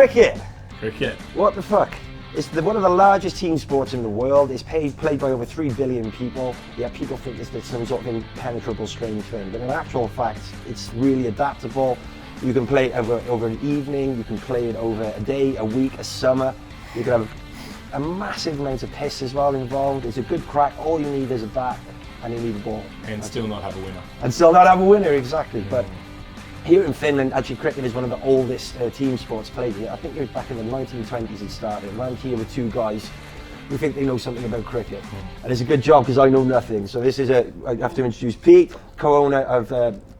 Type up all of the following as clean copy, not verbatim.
Cricket. Cricket. What the fuck? It's one of the largest team sports in the world. It's played by over 3 billion people. Yet people think it's some sort of impenetrable, strange thing. But in actual fact, it's really adaptable. You can play it over an evening. You can play it over a day, a week, a summer. You can have a massive amount of piss as well involved. It's a good crack. All you need is a bat and you need a ball. And still not have a winner. And still not have a winner, exactly. But here in Finland, actually, cricket is one of the oldest team sports played here. I think it was back in the 1920s it started. And I'm here with two guys who think they know something about cricket. And it's a good job because I know nothing. So this is I have to introduce Pete, co-owner of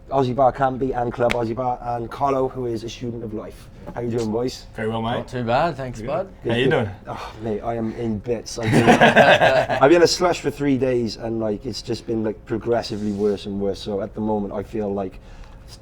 Aussie Bar Campy and Club Aussie Bar, and Colo, who is a student of life. How you doing, boys? Very well, mate. Not too bad, thanks, bud. How you doing? Oh, mate, I am in bits. I've been a slush for 3 days, and like it's just been like progressively worse and worse. So at the moment, I feel like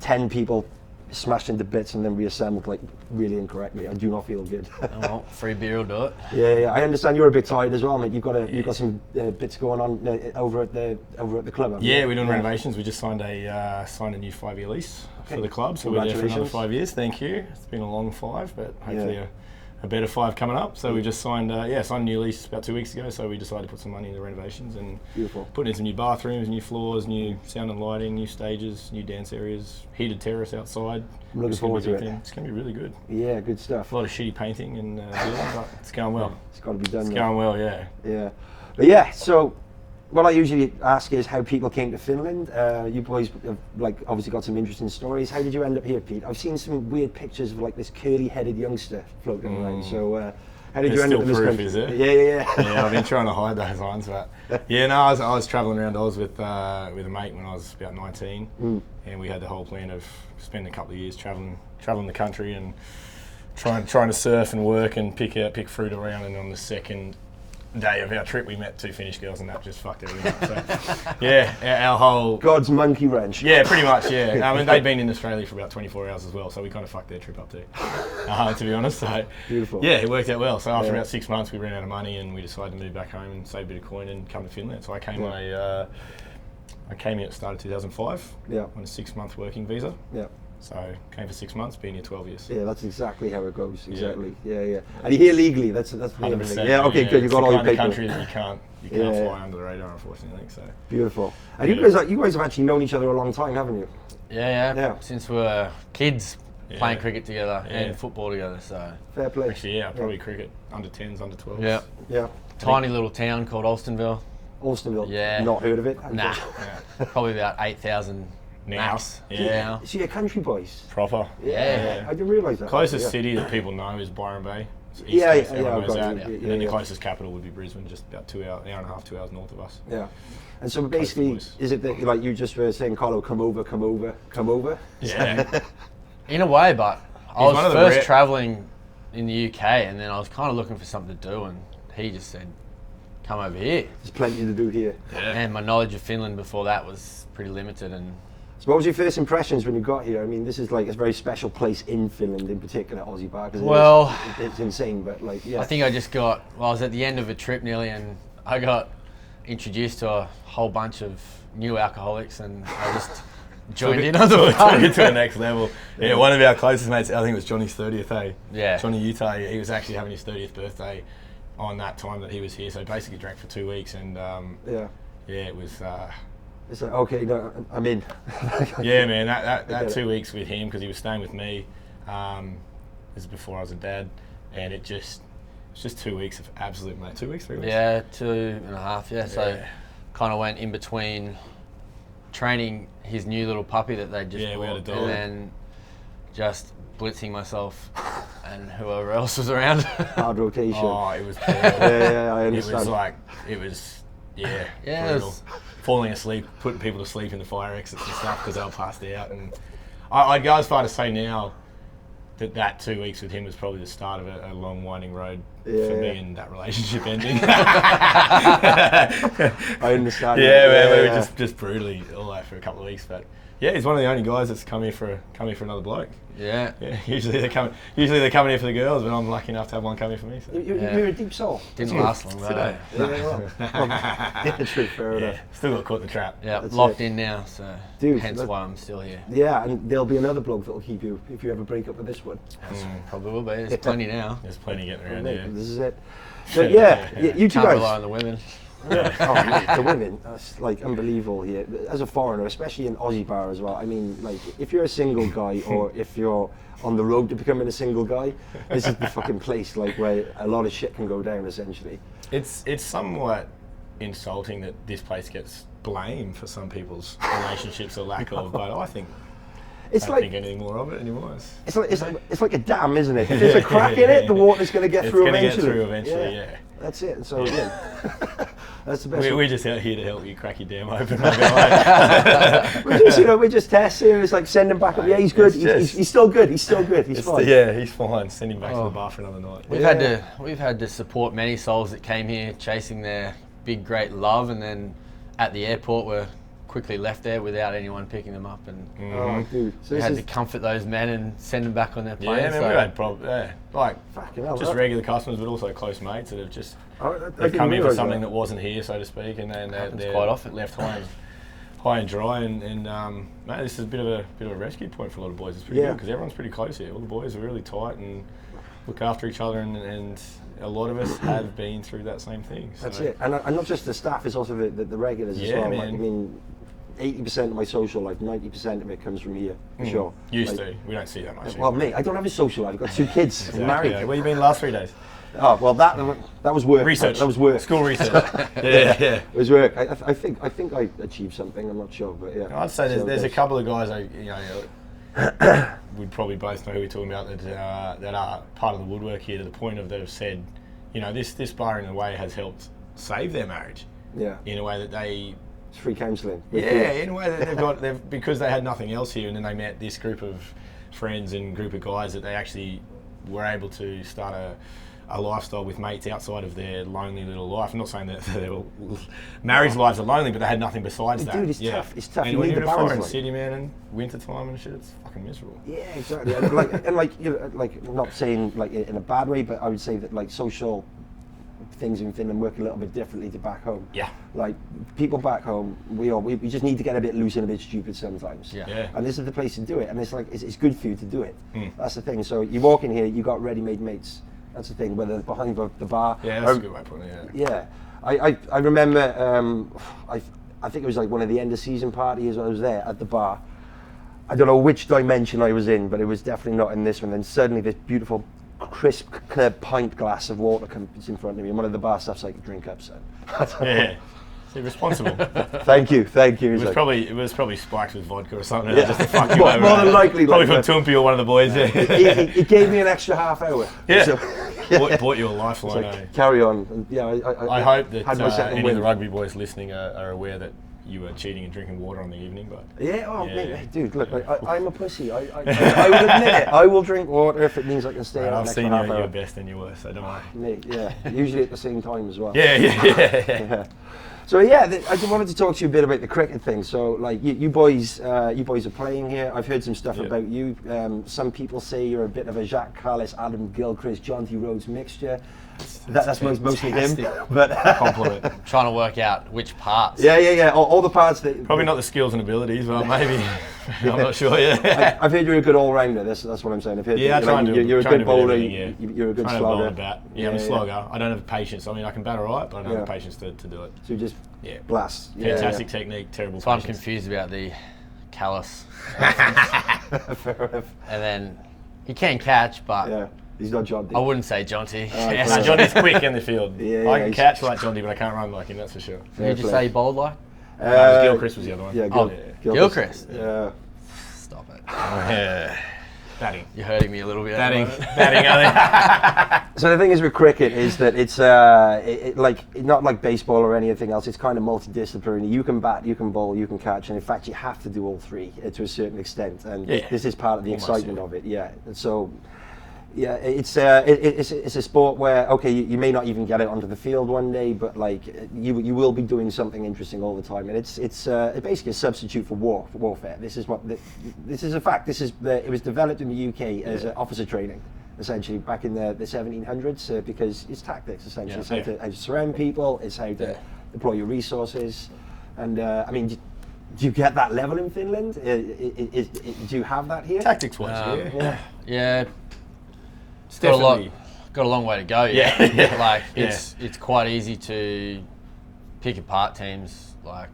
10 people smashed into bits and then reassembled like really incorrectly. I do not feel good. Well, free beer will do it. Yeah, I understand you're a bit tired as well, mate. You've got some bits going on over at the club. Yeah, we're doing renovations. We just signed a new 5-year lease for the club, so we're there for another 5 years. Thank you. It's been a long 5, but hopefully a better 5 coming up. So we just signed a new lease about 2 weeks ago. So we decided to put some money into renovations and put in some new bathrooms, new floors, new sound and lighting, new stages, new dance areas, heated terrace outside. I'm looking forward to it. It's going to be really good. Yeah, good stuff. A lot of shitty painting and but it's going well. It's got to be done. It's going well, yeah. Yeah, but yeah. So what I usually ask is how people came to Finland. You boys have obviously got some interesting stories. How did you end up here, Pete? I've seen some weird pictures of like this curly-headed youngster floating around. So how did you end up in this country? Is it? Yeah. Yeah, I've been trying to hide those ones, but yeah, no, I was travelling around Oz with a mate when I was about 19, and we had the whole plan of spending a couple of years travelling the country and trying to surf and work and pick fruit around. And on the second day of our trip, we met 2 Finnish girls, and that just fucked everything up. So yeah, our whole God's monkey wrench. Yeah, pretty much. Yeah, I mean they'd been in Australia for about 24 hours as well, so we kind of fucked their trip up too. To be honest, so beautiful. Yeah, it worked out well. So after about 6 months, we ran out of money, and we decided to move back home and save a bit of coin and come to Finland. So I came I came here at the start of 2005. Yeah. On a 6-month working visa. Yeah. So came for 6 months, been here 12 years. Yeah, that's exactly how it goes. Exactly. Yeah. And you're here legally. That's 100%. Yeah. Okay. Good. You got all your paperwork. Country that you can't fly under the radar, unfortunately. So beautiful. And you guys have actually known each other a long time, haven't you? Yeah. Since we were kids playing cricket together and football together. So fair play. Actually, probably cricket under 10s, under 12s. Yeah. Tiny little town called Alstonville. Alstonville. Yeah. Not heard of it. Nah. Probably about 8,000 now. Yeah. So you're country boys. Proper. Yeah. I didn't realise that. Closest city that people know is Byron Bay. It's east coast, everyone knows that. And then the closest capital would be Brisbane, just about an hour and a half, 2 hours north of us. Yeah. And so basically, is it that like you just were saying, Carlo, come over? Yeah. In a way, but I was first travelling in the UK, and then I was kind of looking for something to do, and he just said, come over here. There's plenty to do here. Yeah. And my knowledge of Finland before that was pretty limited. And so what was your first impressions when you got here? I mean, this is like a very special place in Finland, in particular, Aussie Bar. Well, it's insane, but like, yeah. I think I was at the end of a trip nearly, and I got introduced to a whole bunch of new alcoholics, and I just joined in on the took it to the next level. Yeah, one of our closest mates, I think it was Johnny's 30th, Yeah. Johnny Utah, he was actually having his 30th birthday on that time that he was here, so basically drank for 2 weeks, and it was. It's like, okay, no, I'm in. Yeah, man, that 2 weeks with him, because he was staying with me. This is before I was a dad, and it's just 2 weeks of absolute, mate. 2 weeks, 3 weeks. Yeah, 2.5. Yeah, so kind of went in between training his new little puppy that they just bought, we had a dog, and then just blitzing myself and whoever else was around. Hard rotation. Oh, it was yeah, I understand. It was brutal. Falling asleep, putting people to sleep in the fire exits and stuff because they were passed out. And I'd go as far to say now that 2 weeks with him was probably the start of a long winding road for me and that relationship ending. I understand. Yeah, man, we were just brutally all that for a couple of weeks, but Yeah, he's one of the only guys that's come here for another bloke. Yeah. Yeah, usually they're coming here for the girls, but I'm lucky enough to have one coming for me. So. You're a deep soul. Didn't last long though. Today. Yeah, true, fair enough. Still got caught in the trap. Yeah, That's locked it. in now, so Dude, hence why I'm still here. Yeah, and there'll be another bloke that'll keep you if you ever break up with this one. Probably will be. There's plenty now. There's plenty getting around Mate, here. This is it. So yeah, you two Can't rely guys. on the women. Oh, mate, the women, that's like unbelievable here. As a foreigner, especially in Aussie bar as well. I mean, like if you're a single guy or if you're on the road to becoming a single guy, this is the fucking place like where a lot of shit can go down essentially. It's somewhat insulting that this place gets blamed for some people's relationships or lack of, but I think It's I don't like think anything more of it anymore. it's like a dam, isn't it? If there's a crack in it, the water's going to get It's through gonna eventually. get through eventually, yeah. That's it. So yeah, that's the best. We're just out here to help you crack your dam open. We're just, we're just testing. It's like send him back up. Yeah, he's good. He's still good. He's still good. He's fine. Yeah, he's fine. Send him back to the bar for another night. We've had to support many souls that came here chasing their big great love, and then at the airport were quickly left there without anyone picking them up, and Oh, dude. So we this had is to comfort those men and send them back on their plane. Yeah, man, so we've had problems. Yeah, like fucking hell. just regular customers, but also close mates that have just I they've didn't come in for realise something that. that wasn't here, so to speak, and then Happens they're quite often. left high and dry. And mate, this is a bit of a rescue point for a lot of boys. It's pretty Yeah. good because everyone's pretty close here. All the boys are really tight and look after each other, and a lot of us have been through that same thing. So. That's it. And not just the staff, it's also the regulars as Yeah, well. man. Like, I mean, 80% of my social life, 90% of it comes from here, for sure. Used Like, to. We don't see that much. Well, anymore. mate, I don't have a social life. I've got 2 kids. I'm Exactly, married. yeah. Where you been the last 3 days? Oh, well, that was work. Research. That was work. School research. yeah. It was work. I think I achieved something. I'm not sure, but yeah. I'd say So there's a that's- couple of guys we'd probably both know who we're talking about that are part of the woodwork here, to the point of that have said, this bar in a way has helped save their marriage Yeah. in a way that they It's free counselling. in a way that they've because they had nothing else here, and then they met this group of friends and group of guys that they actually were able to start a lifestyle with mates outside of their lonely little life. I'm not saying that their marriage lives are lonely, but they had nothing besides that. Dude, it's tough. It's tough. And You when need you're in the a balance, foreign like. city, man, and winter time and shit, it's fucking miserable. Yeah, exactly. I'm not saying like in a bad way, but I would say that like social things in Finland work a little bit differently to back home. Yeah. Like people back home, we just need to get a bit loose and a bit stupid sometimes. Yeah. Yeah. And this is the place to do it. And it's like it's good for you to do it. That's the thing. So you walk in here, you got ready-made mates. That's the thing. Whether behind the bar. Yeah, that's a good way of putting it. Yeah, I remember. I think it was like one of the end of season parties. I was there at the bar. I don't know which dimension I was in, but it was definitely not in this one. Then suddenly, this beautiful, crisp, clear pint glass of water comes in front of me, and one of the bar staff's like, "Drink up, son." Yeah. See, responsible. Thank you. It He's like, was probably spiked with vodka or something, Yeah. just to fuck you More over. than likely, Probably like from Toompi or one of the boys. Yeah. it gave me an extra half hour. Yeah. So, Bought you a lifeline. It's eh? like, carry on. And, yeah, I hope that had my second any of win. the rugby boys listening are aware that you were cheating and drinking water on the evening. But Yeah, oh, Yeah. mate, dude, look, I'm a pussy. I will admit it. I will drink water if it means I can stay out I've an extra seen you half at hour. your best and your worst, so don't worry. Mate, yeah, usually at the same time as well. Yeah. Yeah. So yeah, I just wanted to talk to you a bit about the cricket thing. So like you boys are playing here. I've heard some stuff Yeah. about you. Some people say you're a bit of a Jacques Callis, Adam Gilchrist, John T. Rhodes mixture. That's mostly him. fantastic. But Compliment. Trying to work out which parts. yeah. All the parts that Probably not the skills and abilities, but maybe. I'm not sure. Yeah. I've heard you're a good all-rounder. That's what I'm saying. I've heard Yeah, I try and do. you're a try and good do a bit of bowler. everything, yeah. You're a good Trying to bowl slogger. and bat. Yeah, I'm a slogger. I don't have patience. I mean, I can bat all right, but I don't have the patience to do it. So you just Yeah. blast. Yeah, Fantastic technique, terrible That's why I'm patience. confused about the callus. Fair enough. And then he can catch, but Yeah, he's not John D. I wouldn't say Jonty. fair. Johnny's quick in the field. Yeah, I can he's- catch like Johnny, but I can't run like him, that's for sure. Who did you play. say he bowled like? Gilchrist was the other one. Yeah, Oh, Gilchrist. Yeah. Stop it. Yeah. Batting. You're hurting me a little bit. at the moment. Batting, I think. So the thing is with cricket is that it's not like baseball or anything else. It's kind of multidisciplinary. You can bat, you can bowl, you can catch, and in fact you have to do all three to a certain extent. And Yeah. this is part of the Almost, excitement yeah. of it. Yeah. And so Yeah, it's a sport where okay, you may not even get it onto the field one day, but like you will be doing something interesting all the time, and it's basically a substitute for warfare. This is a fact. It was developed in the UK as officer training, essentially back in the 1700s, because it's tactics essentially. It's how to surround people. It's how to deploy your resources, and I mean. Do you get that level in Finland? Do you have that here? Tactics wise, Yeah. It's Got definitely. a long way to go. Yeah. Like it's quite easy to pick apart teams. Like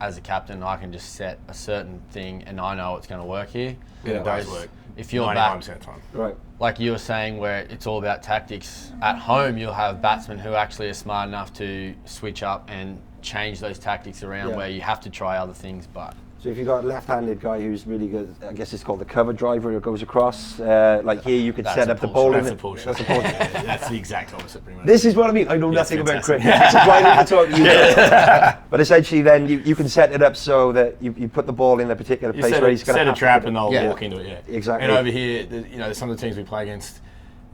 as a captain, I can just set a certain thing and I know it's going to work here. Yeah, it does Whereas work. If you're 99% back, of the time. Right. like you were saying, where it's all about tactics. At home, you'll have batsmen who actually are smart enough to switch up and change those tactics around where you have to try other things. But So if you've got a left-handed guy who's really good, I guess it's called the cover driver, who goes across. Like here, you could That's set a up the bullshit. bowling. That's a bullshit. That's a bullshit. That's the exact opposite, pretty much. This is what I mean. I know nothing about fantastic. cricket. This is why I need to talk to you. But essentially, then you can set it up so that you put the ball in a particular You place set where a, he's going set to a trap and they'll Yeah. walk into it. Yeah, Exactly. And over here, some of the teams we play against,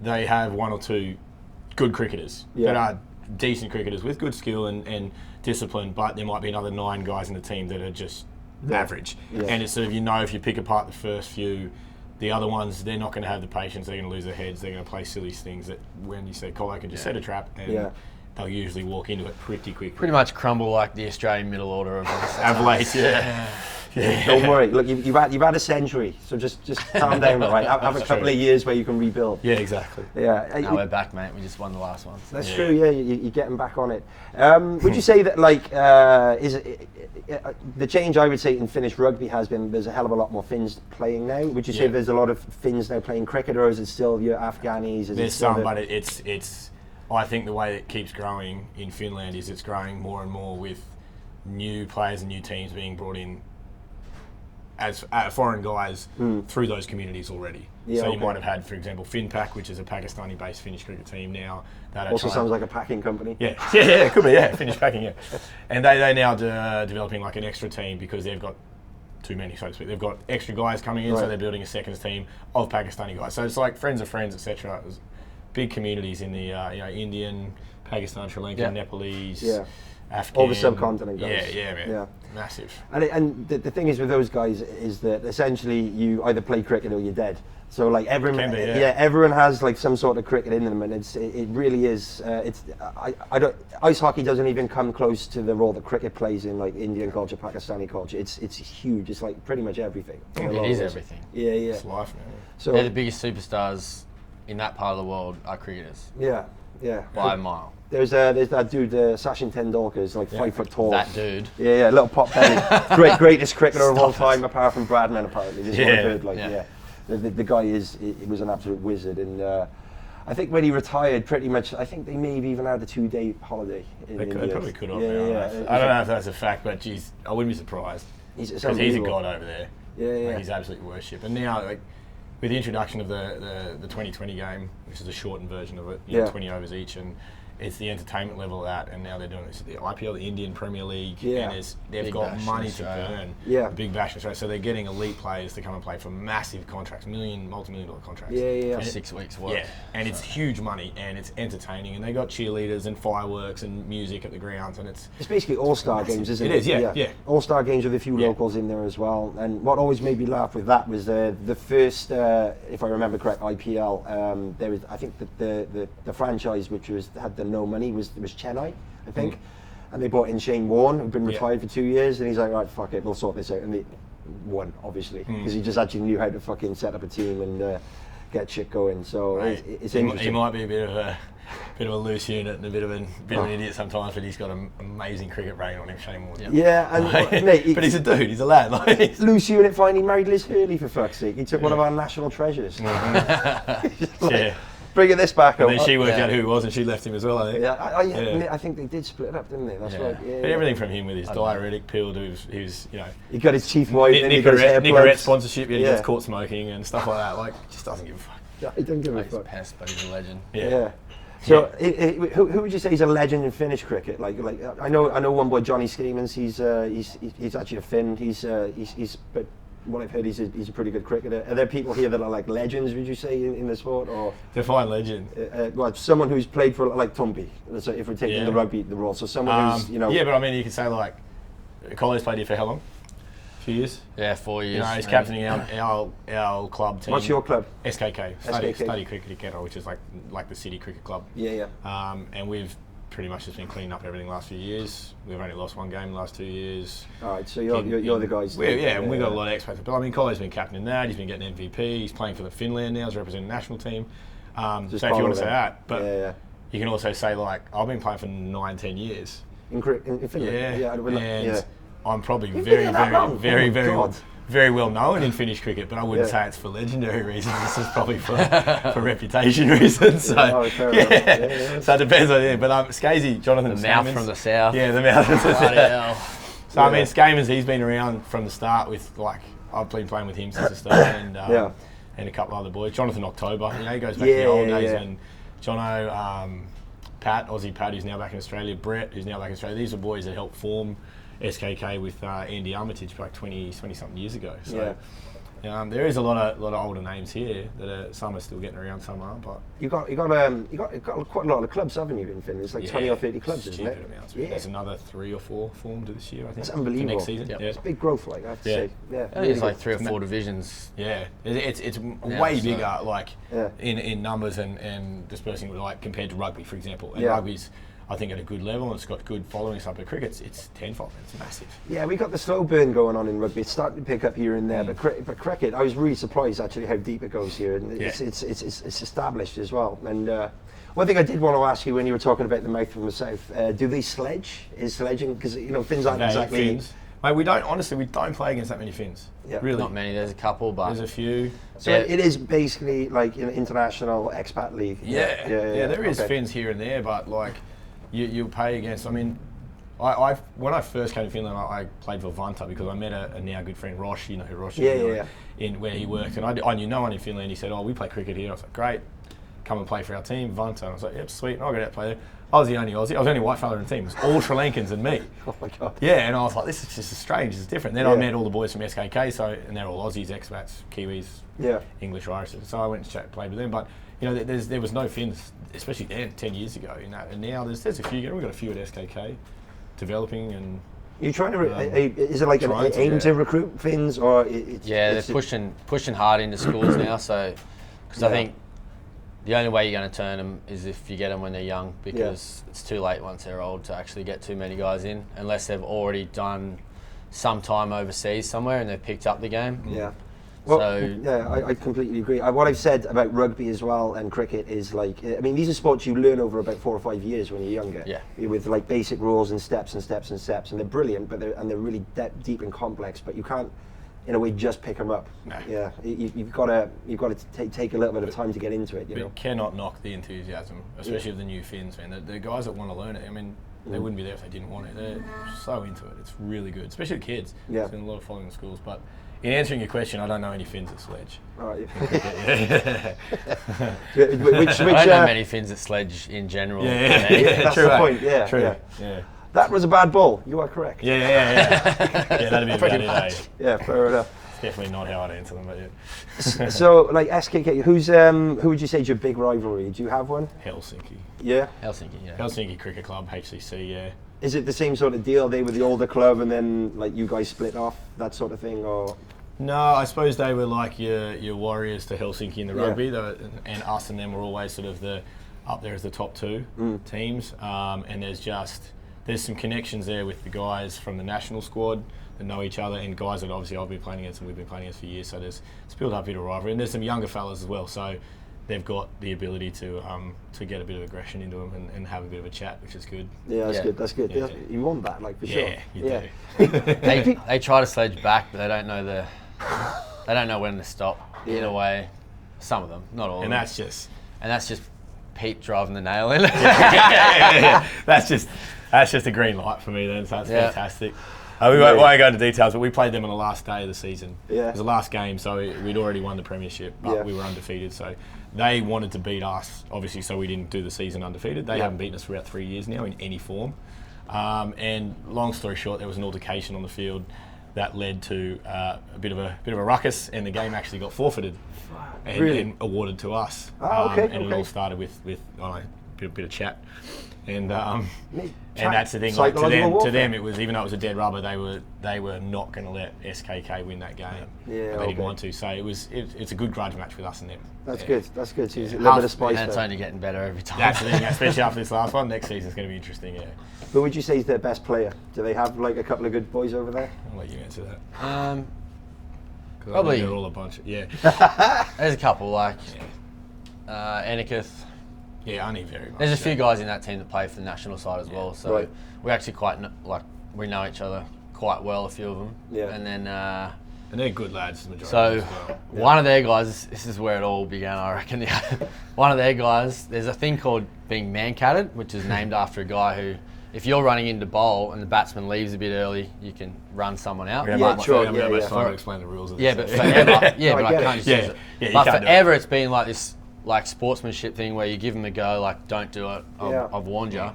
they have one or two good cricketers that are decent cricketers with good skill and discipline, but there might be another 9 guys in the team that are just average. Yeah. And it's sort of, if you pick apart the first few, the other ones, they're not going to have the patience, they're going to lose their heads, they're going to play silly things that when you say, Colo can just set a trap and they'll usually walk into it pretty quickly. pretty much crumble like the Australian middle order of Of late, yeah. Don't worry. Look, you've had a century, so just calm down, all right? Have a couple of years where you can rebuild. Yeah, exactly. Yeah. Now we're back, mate. We just won the last one. So. That's true. Yeah, you're getting back on it. Would you say that the change I would say in Finnish rugby has been there's a hell of a lot more Finns playing now? Would you say there's a lot of Finns now playing cricket, or is it still your Afghanis? There's some, but it's. I think the way it keeps growing in Finland is it's growing more and more with new players and new teams being brought in as foreign guys through those communities already. Yeah, so you might have had, for example, FinPac, which is a Pakistani-based Finnish cricket team now. That are Also trying- sounds like a packing company. Yeah, it could be, Finnish packing, And they now developing like an extra team because they've got too many, so to speak. They've got extra guys coming in, so they're building a second team of Pakistani guys. So it's like friends of friends, etc. Big communities in the Indian, Pakistan, Sri Lanka, Nepalese, Afghan. All the subcontinent guys. Yeah, man. Yeah. Massive. And the thing is with those guys is that essentially you either play cricket or you're dead. So like everyone, Can be, everyone has like some sort of cricket in them, and it really is. I don't. Ice hockey doesn't even come close to the role that cricket plays in like Indian culture, Pakistani culture. It's huge. It's like pretty much everything. It is everything. Yeah. It's life, man. So They're the biggest superstars in that part of the world are cricketers yeah. by a mile. There's that dude, Sachin Tendulkar, is like 5 foot tall. That dude. Yeah, little pot belly. Greatest cricketer of all time, apart from Bradman, apparently. This is what I've heard. Like, The guy he was an absolute wizard, and I think when he retired, pretty much, I think they maybe even had a 2-day holiday. They probably could have. Yeah. I don't know if that's a fact, but geez, I wouldn't be surprised. It's Because he's a unbelievable. god over there. Yeah. Like, he's absolutely worshipped. And now, like, with the introduction of the 2020 game, which is a shortened version of it, 20 overs each, and it's the entertainment level of that, and now they're doing this, the IPL, the Indian Premier League, and they've Big got Bash in money to Australia. burn. Yeah. The Big Bash in Australia. So they're getting elite players to come and play for massive contracts, multi-million dollar contracts. Yeah. For 6 weeks work. Yeah, and it's huge money, and it's entertaining, and they got cheerleaders and fireworks and music at the grounds, and it's It's basically all-star games, isn't it? It is, yeah. All-star games with a few locals in there as well. And what always made me laugh with that was the first, if I remember correct, IPL. There was, I think, the franchise which had the no money was Chennai, I think, and they brought in Shane Warne, who'd been retired for 2 years, and he's like, right, fuck it, we'll sort this out, and they won, obviously, because he just actually knew how to fucking set up a team and get shit going. So it's interesting. He might be a bit of a loose unit and a bit of an idiot sometimes, but he's got an amazing cricket brain on him, Shane Warne. Yeah, and mate, but he's a dude, he's a lad. Like, loose unit finally married Liz Hurley, for fuck's sake. He took one of our national treasures. yeah. Bringing this back And up. then she worked out who he was, and she left him as well, I think. Yeah, I think they did split it up, didn't they? That's right. Yeah, But everything from him with his diuretic pill to his He got his teeth white and he got his hair Nicorette plugs. sponsorship, he gets caught smoking and stuff like that. Like, just doesn't give a fuck. Yeah, he doesn't give a He's fuck. pest, but he's a legend. Yeah. So, who would you say is a legend in Finnish cricket? Like I know one boy, Johnny Skeemans. He's actually a Finn. But what I've heard, he's a pretty good cricketer. Are there people here that are like legends, would you say, in the sport, or Define legend. well, someone who's played for like Tumpy? So if we're taking the rugby the role, so someone who's Yeah, but I mean, you could say like, Collier's played here for how long? A few years. Yeah, 4 years. You know, he's captaining our club team. What's your club? SKK, SKK. Study Cricket Kettle, which is like the city cricket club. Yeah. And we've pretty much just been cleaning up everything the last few years. We've only lost one game in the last 2 years. All right, so you're the guys. And we've got a lot of expats. But I mean, Collier's been captaining that. He's been getting MVP. He's playing for the Finland now. He's representing the national team. So if you want to say that, but you can also say like, I've been playing for 9-10 years. In Finland. And I'm probably You've very, been there that very, long? very well known in Finnish cricket, but I wouldn't say it's for legendary reasons. This is probably for reputation reasons. So So it depends on it. But Scasey, Jonathan The mouth Scammons, from the south. Yeah, the mouth from the Bloody south. hell. So I mean, Scammons, he's been around from the start with like, I've been playing with him since the start, and a couple other boys. Jonathan October, you know, he goes back to the old days, and Jono, Pat, Aussie Pat, who's now back in Australia, Brett, who's now back in Australia. These are boys that helped form SKK with Andy Armitage like 20 something years ago. So there is a lot of older names here that some are still getting around, some aren't. But you got quite a lot of clubs, haven't you, in Finland? It's like 20 or 30 clubs, isn't it? Amounts. Yeah. There's another 3 or 4 formed this year, I think. That's unbelievable. For next season. Yep. It's big growth, like I have to say. Yeah, I think it's like 3 or 4 divisions. Yeah, it's way bigger, like in numbers and dispersing, like compared to rugby, for example. And rugby's, I think, at a good level, and it's got good following stuff. But cricket's, it's tenfold. It's massive. Yeah, we got the slow burn going on in rugby. It's starting to pick up here and there, but cricket, I was really surprised actually how deep it goes here, and it's established as well. And one thing I did want to ask you when you were talking about the mouth from the south, do they sledge? Is sledging, because Finns aren't exactly. Finns. Mate, we don't play against that many Finns. Yeah. Really, Not many. There's a couple, but there's a few. So it is basically like an international expat league. Yeah, there is Finns here and there, but like. You pay against. I mean, when I first came to Finland, I played for Vanta because I met a now good friend, Rosh. You know who Rosh is? In where he worked, and I knew no one in Finland. He said, "Oh, we play cricket here." I was like, "Great, come and play for our team, Vanta." And I was like, "Yep, sweet." And I'll go out and play there. I was the only Aussie. I was the only white fella in the team. It was all Sri Lankans and me. Oh my god. Yeah, and I was like, "This is just strange. This is different." Then I met all the boys from SKK, and they're all Aussies, expats, Kiwis, English, Irish. So I went and played with them, but. There was no Finns, especially then, 10 years ago. And now there's a few. We've got a few at SKK, developing and. You're trying to. Is it like an aim to recruit Finns, or? They're pushing hard into schools now. So, because I think the only way you're going to turn them is if you get them when they're young, because it's too late once they're old to actually get too many guys in, unless they've already done some time overseas somewhere and they've picked up the game. Yeah. Well, I completely agree. What I've said about rugby as well and cricket is like, I mean, these are sports you learn over about 4 or 5 years when you're younger. Yeah. With like basic rules and steps and steps and steps, and they're brilliant, but they're really deep and complex. But you can't, in a way, just pick them up. No. Yeah. You've got to take a little bit of time to get into it. You cannot knock the enthusiasm, especially of the new Finns, man. The guys that want to learn it. I mean. They wouldn't be there if they didn't want it. They're so into it. It's really good, especially the kids. Yeah. There's been a lot of following the schools. But in answering your question, I don't know any Finns at sledge. All right. I don't know many Finns at sledge in general. That's true, the point. True. Yeah. That was a bad ball. You are correct. Yeah, that'd be a bad day. Yeah, fair enough. Definitely not how I'd answer them, but So, like SKK, who would you say is your big rivalry? Do you have one? Helsinki. Yeah. Helsinki Cricket Club, HCC. Yeah. Is it the same sort of deal? They were the older club, and then like you guys split off, that sort of thing, or? No, I suppose they were like your Warriors to Helsinki in the rugby, and us and them were always sort of up there as the top 2 teams. And there's some connections there with the guys from the national squad that know each other, and guys that obviously I've been playing against and we've been playing against for years. So it's built up a bit of rivalry, and there's some younger fellas as well. So they've got the ability to get a bit of aggression into them and have a bit of a chat, which is good. Yeah, that's good. Yeah. You want that, like, for sure. Yeah, you do. They try to sledge back, but they don't know when to stop. In a way, some of them, not all. And of that's them. just Pete driving the nail in. That's just a green light for me then. So that's fantastic. We won't go into details, but we played them on the last day of the season. Yeah. It was the last game, so we'd already won the premiership, but we were undefeated. So they wanted to beat us, obviously, so we didn't do the season undefeated. They haven't beaten us for about 3 years now in any form. And long story short, there was an altercation on the field. that led to a bit of a ruckus, and the game actually got forfeited and awarded to us. And it all started with I don't know, bit of chat, and that's the thing. Like to them, it was, even though it was a dead rubber, they were not going to let SKK win that game. Yeah, they didn't want to. So it's a good grudge match with us and them. That's good. That's good. So a little bit of spice. And it's only getting better every time. That's the thing, especially after this last one. Next season's going to be interesting. Yeah. Who would you say is their best player? Do they have like a couple of good boys over there? I'll let you answer that. Probably. They're all a bunch. Yeah. There's a couple like Enikith. Yeah, only very much. There's a few guys in that team that play for the national side as well, so Right. we actually we know each other quite well, a few of them. Yeah. And then And they're good lads, the majority so as well. one of their guys, this is where it all began, I reckon. One of their guys, there's a thing called being man-catted, which is named after a guy who, if you're running into bowl and the batsman leaves a bit early, you can run someone out. We have Yeah, much sure, time yeah, to yeah. explain the rules of this. Yeah, but forever. Yeah, but I can't just use it. Yeah, you but can't do forever, it's been like this, like sportsmanship thing where you give them a go, like don't do it. Yeah. I've warned you.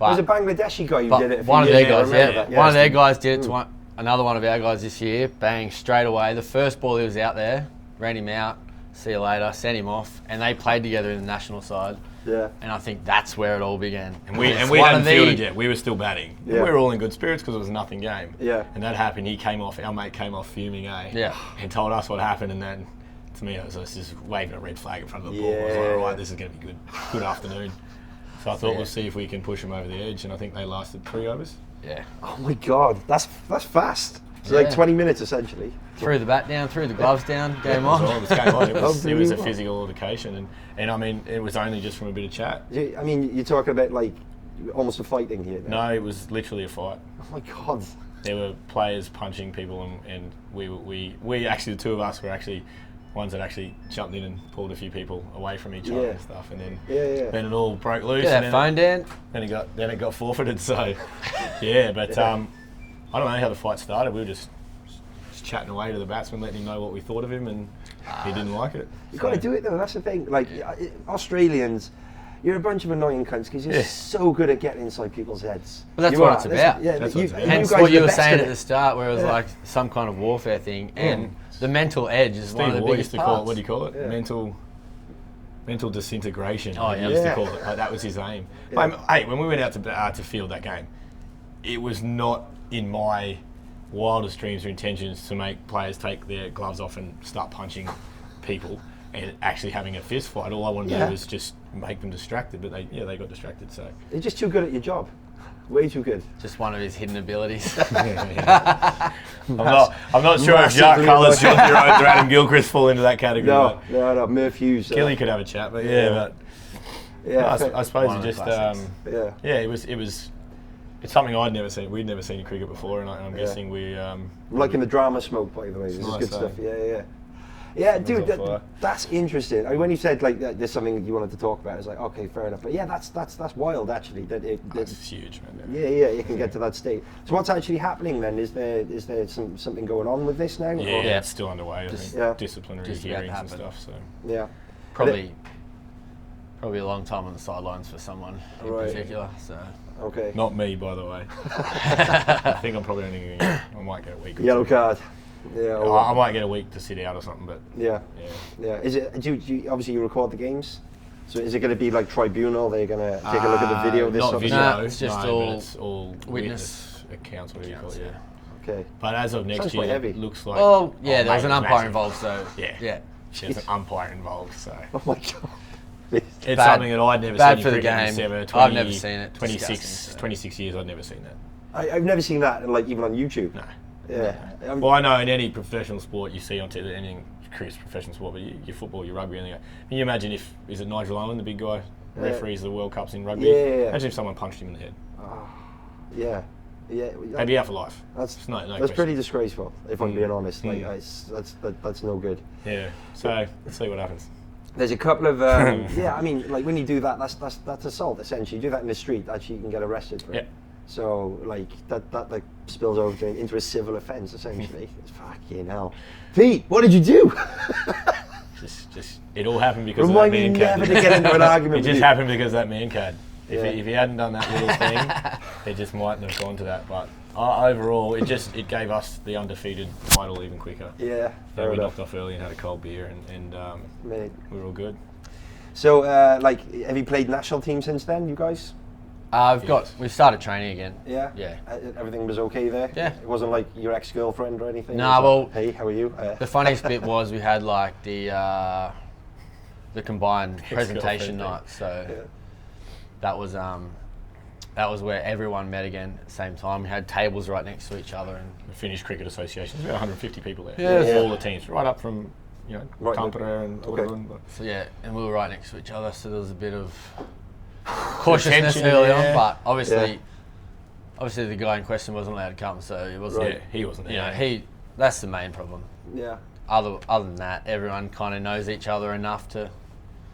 There's a But, Bangladeshi guy who but did it. one of their guys, yeah. one of their guys did it to another one of our guys this year. Bang, straight away. The first ball he was out there, ran him out. See you later. Sent him off, and they played together in the national side. Yeah. And I think that's where it all began. And we It's hadn't one of the- fielded yet. We were still batting. Yeah. And we were all in good spirits because it was a nothing game. Yeah. And that happened. He came off. Our mate came off fuming, Yeah. and told us what happened. And then, to me, it was just waving a red flag in front of the ball. I was like, Yeah. all right, this is going to be good. Good afternoon. So I thought we'll see if we can push him over the edge. And I think they lasted 3 overs. Yeah. Oh my God, that's fast. So like Yeah. 20 minutes essentially. Threw the bat down, threw the gloves down, game on. It was game on. It was a Unbelievable. physical altercation. And I mean, it was only just from a bit of chat. I mean, you're talking about like almost a fighting here. Then. No, it was literally a fight. Oh my God. There were players punching people, and we actually, the two of us were actually ones that actually jumped in and pulled a few people away from each other Yeah. and stuff, and then Yeah. then it all broke loose. Get and that phone down. then it got forfeited. So yeah, but I don't know how the fight started. We were just chatting away to the batsman, letting him know what we thought of him, and he didn't like it. You got to do it though. That's the thing. Like Australians, you're a bunch of annoying cunts because you're so good at getting inside people's heads. But that's You what are. it's about. Yeah, That's you, what it's about. you Hence guys what are you the were best saying at at the start, where it was Yeah. like some kind of warfare thing, and the mental edge is one of Steve the Waugh biggest used to call it. parts. What do you call it? Yeah. Mental disintegration. Oh, He yeah. used Yeah. to call it. Like, that was his aim. Yeah. Hey, when we went out to field that game, it was not in my wildest dreams or intentions to make players take their gloves off and start punching people and actually having a fist fight. All I wanted to Yeah. do was just make them distracted, but they got distracted. So You're just too good at your job. Way too good. Just one of his hidden abilities. I'm not sure if Jacques Massively Cullis, John annoying. Rhodes, or Adam Gilchrist fall into that category. No. Murph Hughes. Kelly could have a chat, but Yeah. I suppose One it of the just classics. Yeah. it was. It's something I'd never seen. We'd never seen in cricket before, and I'm guessing we. I'm liking the drama smoke, by the way. This is nice, good eh? stuff. Yeah. Yeah, dude, on fire. that's interesting. I mean, when you said like that, there's something that you wanted to talk about, it's like okay, fair enough. But yeah, that's wild actually. It's huge, man. Yeah, you can get to that state. So what's actually happening then? Is there something going on with this now? Yeah, Or- it's still underway. I think yeah. disciplinary Just about to hearings and happen. stuff. So Yeah. probably a long time on the sidelines for someone in Right. particular. So Okay. not me, by the way. I think I'm probably only. I might get a week. Or Yellow two. card. Yeah. I might get a week to sit out or something, but Yeah. yeah. Is it? Do you obviously you record the games? So is it going to be like tribunal? They're going to take a look at the video. This Not sort of video. stuff? Nah, it's just no, all but it's all witness accounts. What do you call it? yeah. Yeah. Okay. But as of next Sounds year, quite heavy. it looks like. Oh yeah, there was mate, an it's umpire massive. involved. So Yeah. There's an umpire involved, so. Oh my god. It's Bad- something that I'd never bad seen for in the cricket in game. seven, I've 20, never seen it. 26, Disgusting, so. 26 years, I'd never seen that. I've never seen that like even on YouTube. No. Yeah. Well, I know in any professional sport you see on TV, any cricket's professional sport, but your football, your rugby, anything. Can you imagine if, is it Nigel Owen, the big guy, referees the World Cups in rugby? Yeah. Imagine if someone punched him in the head. Yeah. They'd be out for life. That's no that's question. pretty disgraceful, if I'm being honest. Like, Mm. that's no good. Yeah. So let's see what happens. There's a couple of yeah. I mean, like when you do that, that's assault essentially. You do that in the street, actually, you can get arrested for it. Yeah. So like that like spills over into a civil offence essentially. It's fucking hell. Pete, what did you do? Just it all happened because Remind of that me man never card. to get into an argument It with just you. happened because of that man card. If he hadn't done that little thing, it just mightn't have gone to that. But overall, it gave us the undefeated title even quicker. Yeah, fair we enough. knocked off early and had a cold beer, and Mate. we were all good. So, like, have you played national team since then, you guys? We've started training again. Yeah? Yeah. Everything was okay there? Yeah. It wasn't like your ex-girlfriend or anything? Nah, It was like, well, hey, how are you? The funniest bit was we had like the combined presentation night, so Yeah. that was where everyone met again at the same time. We had tables right next to each other, and The Finnish Cricket Association, there's about 150 people there. Yeah. All the teams, right up from Right, Tampere and okay. Turku. so yeah, and we were right next to each other, so there was a bit of cautiousness Tension, early yeah. on, but obviously the guy in question wasn't allowed to come, so it wasn't. Yeah, he wasn't there. That's the main problem. Yeah. Other than that, everyone kind of knows each other enough to.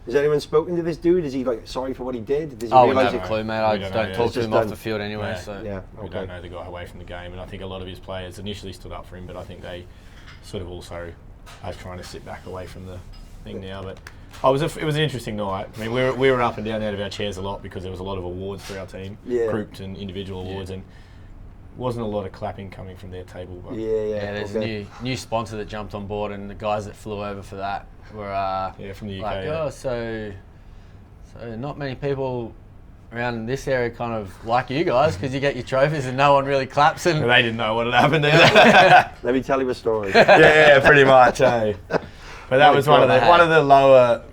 Has anyone spoken to this dude? Is he like sorry for what he did? Does he Oh, we realise don't it? have a clue, mate. I We just don't don't know, talk it's to just him off done. the field anyway. No. So Yeah, We okay. don't know the guy away from the game, and I think a lot of his players initially stood up for him, but I think they sort of also are trying to sit back away from the thing now. But it was an interesting night. I mean, we were up and down out of our chairs a lot because there was a lot of awards for our team, Yeah. grouped and individual awards, and wasn't a lot of clapping coming from their table. But yeah, there's okay. a new sponsor that jumped on board, and the guys that flew over for that were from the UK. like, oh, so not many people around this area kind of like you guys because you get your trophies and no one really claps. And They didn't know what had happened either. Let me tell you a story. yeah, pretty much. Eh? But that was one of the lower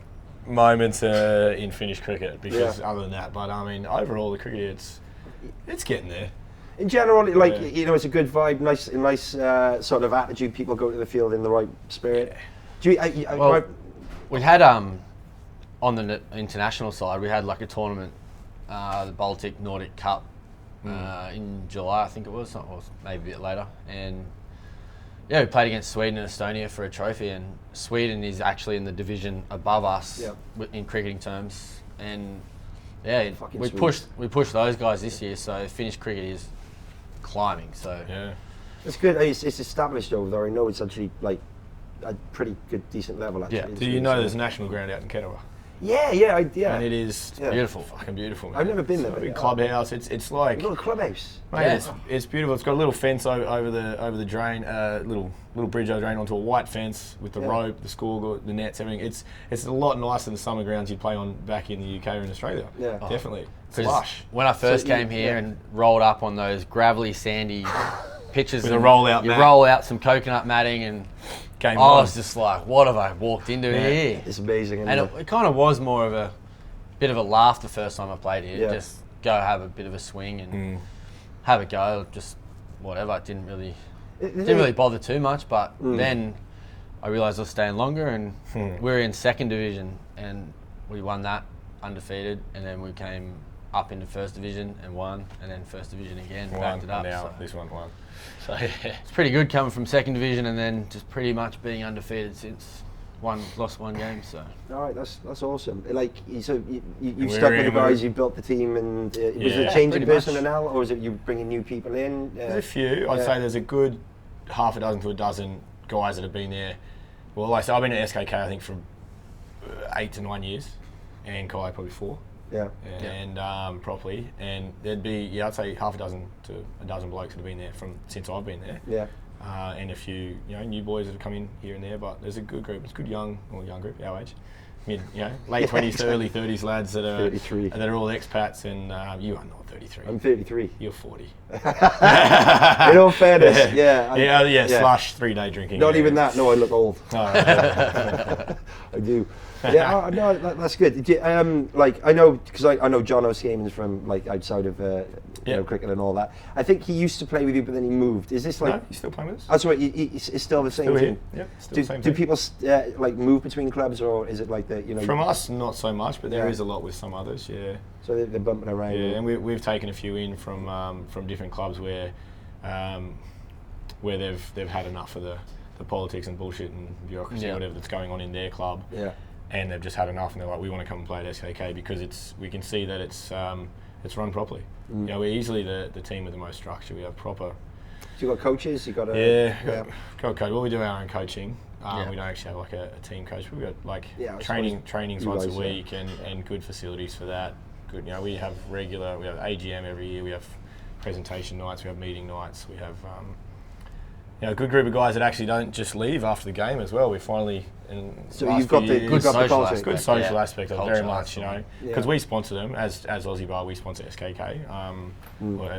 moments in Finnish cricket because other than that, but I mean overall the cricket it's getting there. In general, like Yeah. you know, it's a good vibe, nice sort of attitude. People go to the field in the right spirit. Do you? Well, we had on the international side, we had like a tournament, the Baltic Nordic Cup in July, I think it was, or maybe a bit later, and yeah, we played against Sweden and Estonia for a trophy, and Sweden is actually in the division above us in cricketing terms, and yeah, Fucking we Swedes. pushed those guys this year, so Finnish cricket is climbing. So Yeah. it's good. It's established over there. I know it's actually like a pretty good, decent level. Actually. Yeah. It's Do you really know solid. there's a national ground out in Kettera? Yeah, And it is beautiful. fucking beautiful. Man. I've never been there, It's a but big yeah. clubhouse. It's like Little clubhouse. mate, Yeah. it's beautiful. It's got a little fence over the drain, little bridge over the drain onto a white fence with the rope, the score, the nets, everything. It's a lot nicer than the summer grounds you'd play on back in the UK or in Australia. Yeah. Definitely. It's 'Cause lush. when I first So you- came here yeah. and rolled up on those gravelly, sandy pitches, With a and roll-out you mat. roll out some coconut matting, and Game I on. was just like, "What have I walked into here?" It's amazing. Isn't And it? it kind of was more of a bit of a laugh the first time I played here. Yeah. Just go have a bit of a swing and have a go. Just whatever. It didn't really bother too much. But then I realised I was staying longer, and we were in second division, and we won that undefeated, and then we came up into first division and won, and then first division again, backed it up. Now So, this one won. so yeah, it's pretty good coming from second division and then just pretty much being undefeated since lost one game. So. All right, that's awesome. Like, so you We're stuck with the in- guys, you built the team, and was Yeah, it changing pretty much. personnel, or is it you bringing new people in? There's a few. I'd say there's a good half a dozen to a dozen guys that have been there. Well, like I said, I've been at SKK I think for 8 to 9 years, and Kai probably 4. Yeah. And properly, and there'd be I'd say half a dozen to a dozen blokes that have been there since I've been there. Yeah. And a few new boys that have come in here and there, but there's a good group. It's a good young group, our age, late 20s to early 30s lads that are 33. that are all expats, and you are not 33. I'm 33. You're 40. In all fairness, yeah. Slash 3-day drinking. Not even that. No, I look old. Oh, right. I do. Yeah, no, that's good. Like I know because I know John O'Scamans from like outside of cricket and all that. I think he used to play with you, but then he moved. Is this like? No, you still playing with us? That's right. It's still the same Still team. here. Yep, still Do, the same do team. people like move between clubs, or is it like the From us, not so much, but there Yeah. is a lot with some others. Yeah. So they're bumping around. Yeah, and we've taken a few in from different clubs where they've had enough of the politics and bullshit and bureaucracy, whatever that's going on in their club. Yeah. And they've just had enough, and they're like, we want to come and play at SKK because we can see that it's run properly. We're easily the team with the most structure. We have proper. So you got coaches. You got a Got coach. Well, we do our own coaching. Yeah. We don't actually have like a team coach. We've got like Yeah, I trainings you once guys, a week and good facilities for that. good. You know, we have AGM every year. We have presentation nights. We have meeting nights. We have a good group of guys that actually don't just leave after the game as well. We finally, so you've got the good social culture. aspect. good social Yeah. aspect of it, Culture very much, you know, because Yeah. we sponsor them as Aussie Bar. We sponsor SKK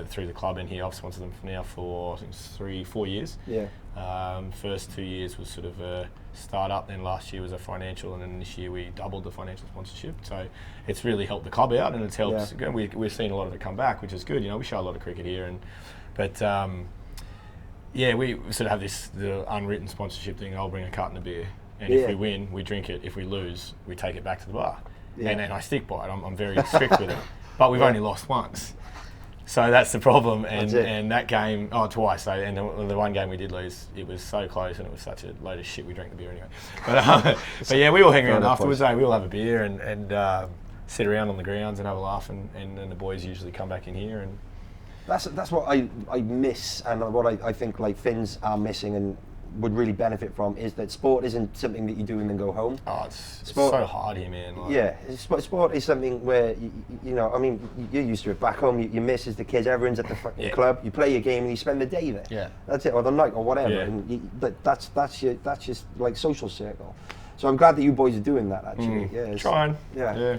through the club in here. I've sponsored them now for I think it's 3-4 years. Yeah. First 2 years was sort of a start-up, then last year was a financial, and then this year we doubled the financial sponsorship. So it's really helped the club out, and it's helped. Yeah. We're seeing a lot of it come back, which is good. You know, we show a lot of cricket here, but we sort of have the unwritten sponsorship thing. I'll bring a carton of beer, and if we win, we drink it. If we lose, we take it back to the bar, and I stick by it. I'm very strict with it. But we've only lost once. So that's the problem, and that game, twice. So, and the one game we did lose, it was so close, and it was such a load of shit. We drank the beer anyway. But yeah, we all hang around afterwards. We all have a beer and sit around on the grounds and have a laugh, and then the boys usually come back in here. And That's what I miss, and what I think like Finns are missing and would really benefit from is that sport isn't something that you do and then go home. It's Sport- so hard here, man. Like, Yeah, sport is something where, you know, I mean, you're used to it. Back home, your missus, the kids, everyone's at the fucking club. You play your game and you spend the day there. Yeah. That's it, or the night, or whatever. Yeah. And that's just like social circle. So I'm glad that you boys are doing that, actually. Yeah, Trying. Yeah.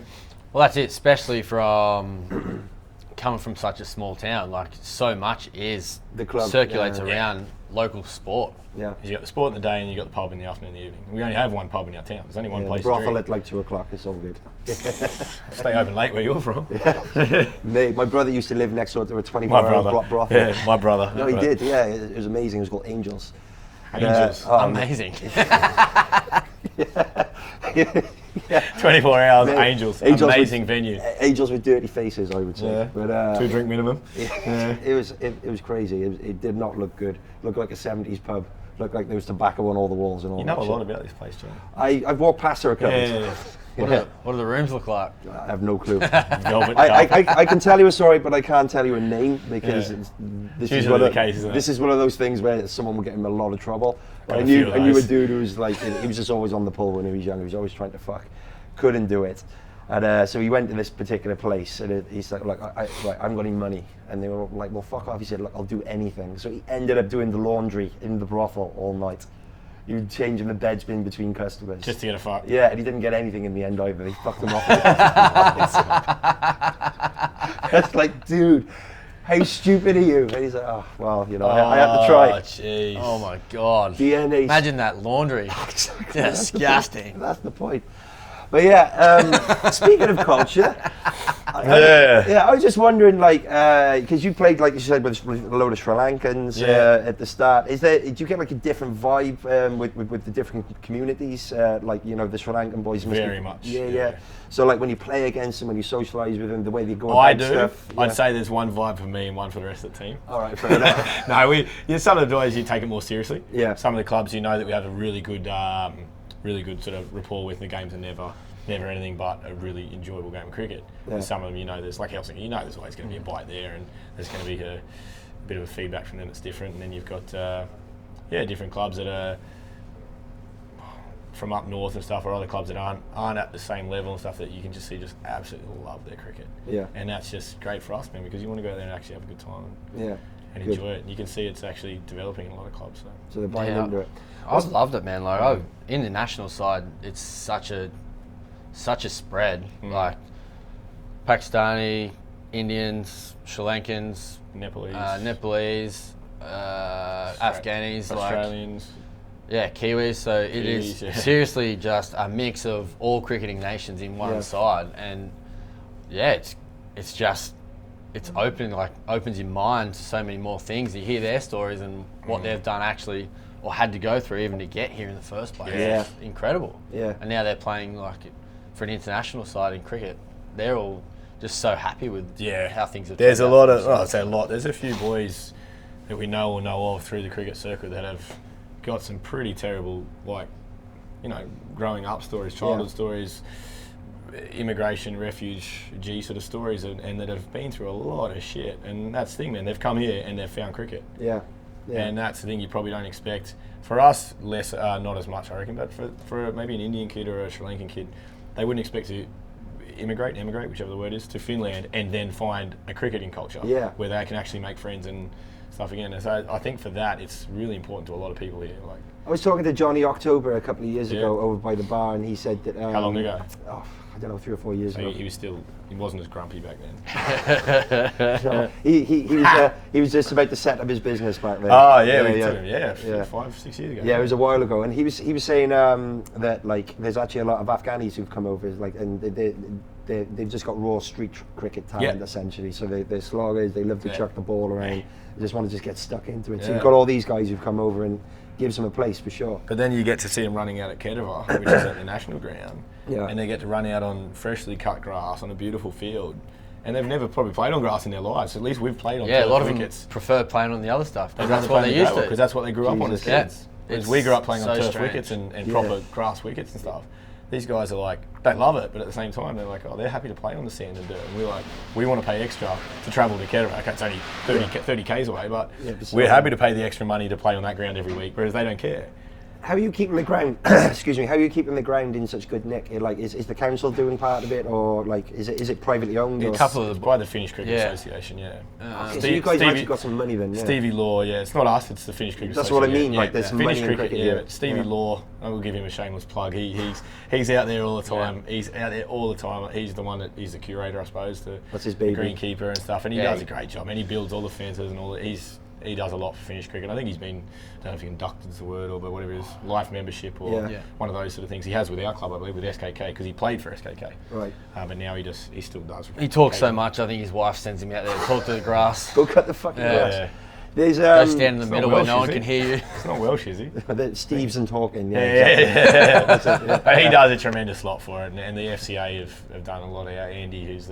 Well, that's it, especially from coming from such a small town. Like, so much is The club, circulates yeah. around local sport. Yeah. You got the sport in the day, and you got the pub in the afternoon and the evening. We only have one pub in our town. There's only one The place to brothel drink. at like 2 o'clock. It's all good. Stay open late where you're from. Mate, my brother used to live next door to a 24-hour My brother. brothel. Yeah, my brother. No, he did. Yeah, it was amazing. It was called Angels. Angels. Amazing. 24 hours, Mate, Angels. Angels Amazing with- venue. Angels with dirty faces, I would say. Yeah. But 2-drink minimum. it was crazy. It did not look good. Looked like a 70s pub. Looked like there was tobacco on all the walls and all You know that a shit. lot about this place, John. I've walked past her a couple of times. What do the rooms look like? I have no clue. Velvet I can tell you a story, but I can't tell you a name because this is usually one the of case, isn't it? this is one of those things where someone will get in a lot of trouble. Got I a knew few of I knew a those. dude who was like he was just always on the pull when he was young. He was always trying to fuck, couldn't do it, and so he went to this particular place and he's like, I haven't got any money, and they were like, well, fuck off. He said, look, I'll do anything. So he ended up doing the laundry in the brothel all night. He was changing the beds in between customers. Just to get a fuck. Yeah, and he didn't get anything in the end either. He fucked him off. That's like, dude, how stupid are you? And he's like, oh, well, you know, I have to try. Jeez. Oh my God. DNA. Imagine that laundry. Disgusting. That's the point. But yeah, speaking of culture, I was just wondering, like, because you played, like you said, with a load of Sri Lankans at the start. Do you get like a different vibe with the different communities? Like, you know, the Sri Lankan boys. Very much, Yeah. yeah. So, like, when you play against them, when you socialise with them, the way they go I about do. stuff. I'd say there's one vibe for me and one for the rest of the team. All right, fair enough. No, some of the boys you take it more seriously. Yeah. Some of the clubs you know that we have a really good sort of rapport with. The games are never anything but a really enjoyable game of cricket. Yeah. And some of them, you know, there's like Helsinki, you know, there's always going to be a bite there, and there's going to be a bit of a feedback from them that's different. And then you've got different clubs that are from up north and stuff, or other clubs that aren't at the same level and stuff, that you can just see just absolutely love their cricket. Yeah. And that's just great for us, man, because you want to go there and actually have a good time and Good. enjoy it. And you can see it's actually developing in a lot of clubs. So. So they're buying Yeah. into it. I've loved it, man. Like, in the national side, it's such a spread. Like, Pakistani, Indians, Sri Lankans, Nepalese, Afghanis, Australians. Kiwis. So it is Kiwis, yeah. seriously just a mix of all cricketing nations in one side, and it's opens your mind to so many more things. You hear their stories and what they've done actually, or had to go through even to get here in the first place. Yeah. It's incredible. Yeah. And now they're playing like for an international side in cricket. They're all just so happy with how things have There's a turned lot out. of, I'd say a lot. There's a few boys that we know or know of through the cricket circuit that have got some pretty terrible, like, you know, growing up stories, childhood stories, immigration, refugee sort of stories, and that have been through a lot of shit. And that's the thing, man. They've come here and they've found cricket. Yeah. And that's the thing you probably don't expect. For us, not as much, I reckon, but for maybe an Indian kid or a Sri Lankan kid, they wouldn't expect to emigrate, whichever the word is, to Finland, and then find a cricketing culture where they can actually make friends and stuff again. And so I think for that, it's really important to a lot of people here. Like, I was talking to Johnny October a couple of years ago over by the bar, and he said that. How long ago? Oh, I don't know, 3 or 4 years ago. He wasn't as grumpy back then. No, he was just about to set up his business back then. Oh yeah, 5, 6 years ago. Yeah, it was a while ago, and he was saying that like there's actually a lot of Afghanis who've come over, like, and they've just got raw street cricket talent essentially. So they're sloggers. They love to chuck the ball around. They just want to just get stuck into it. So you've got all these guys who've come over and gives them a place for sure. But then you get to see them running out at Kedava, which is at the national ground, and they get to run out on freshly cut grass on a beautiful field. And they've never probably played on grass in their lives. At least we've played on a lot of wickets. them prefer playing on the other stuff. That's what they used to. Because that's what they grew up on as kids. Because we grew up playing on turf wickets and proper grass wickets and stuff. These guys are like, they love it, but at the same time, they're like, they're happy to play on the sand and dirt. And we're like, we want to pay extra to travel to Kedava. Okay, it's only 30 Ks away, but we're happy to pay the extra money to play on that ground every week, whereas they don't care. How are you keeping the ground? Excuse me. How are you keeping the ground in such good nick? Like, is the council doing part of it, or like, is it privately owned? A couple of by the Finnish Cricket Association. So you guys have actually got some money then. Stevie Law, it's not us. It's the Finnish Cricket That's Association. That's what I mean. Like, there's some Finnish money cricket. in cricket. But Stevie Law, I will give him a shameless plug. He's out there all the time. He's out there all the time. He's the one he's the curator, I suppose. That's his baby. The greenkeeper and stuff, and he does a great job. And he builds all the fences and all that. He does a lot for Finnish cricket. I think he's been, I don't know if inducted is the word, but whatever it is, life membership or one of those sort of things. He has with our club, I believe, with SKK, because he played for SKK. Right. But now he still does. He talks so much, I think his wife sends him out there to talk to the grass. Go cut the fucking grass. Yeah. There's, go stand in the middle where no one can hear you. It's not Welsh, is he? Steve's and talking. But he does a tremendous lot for it, and the FCA have done a lot. Andy, who's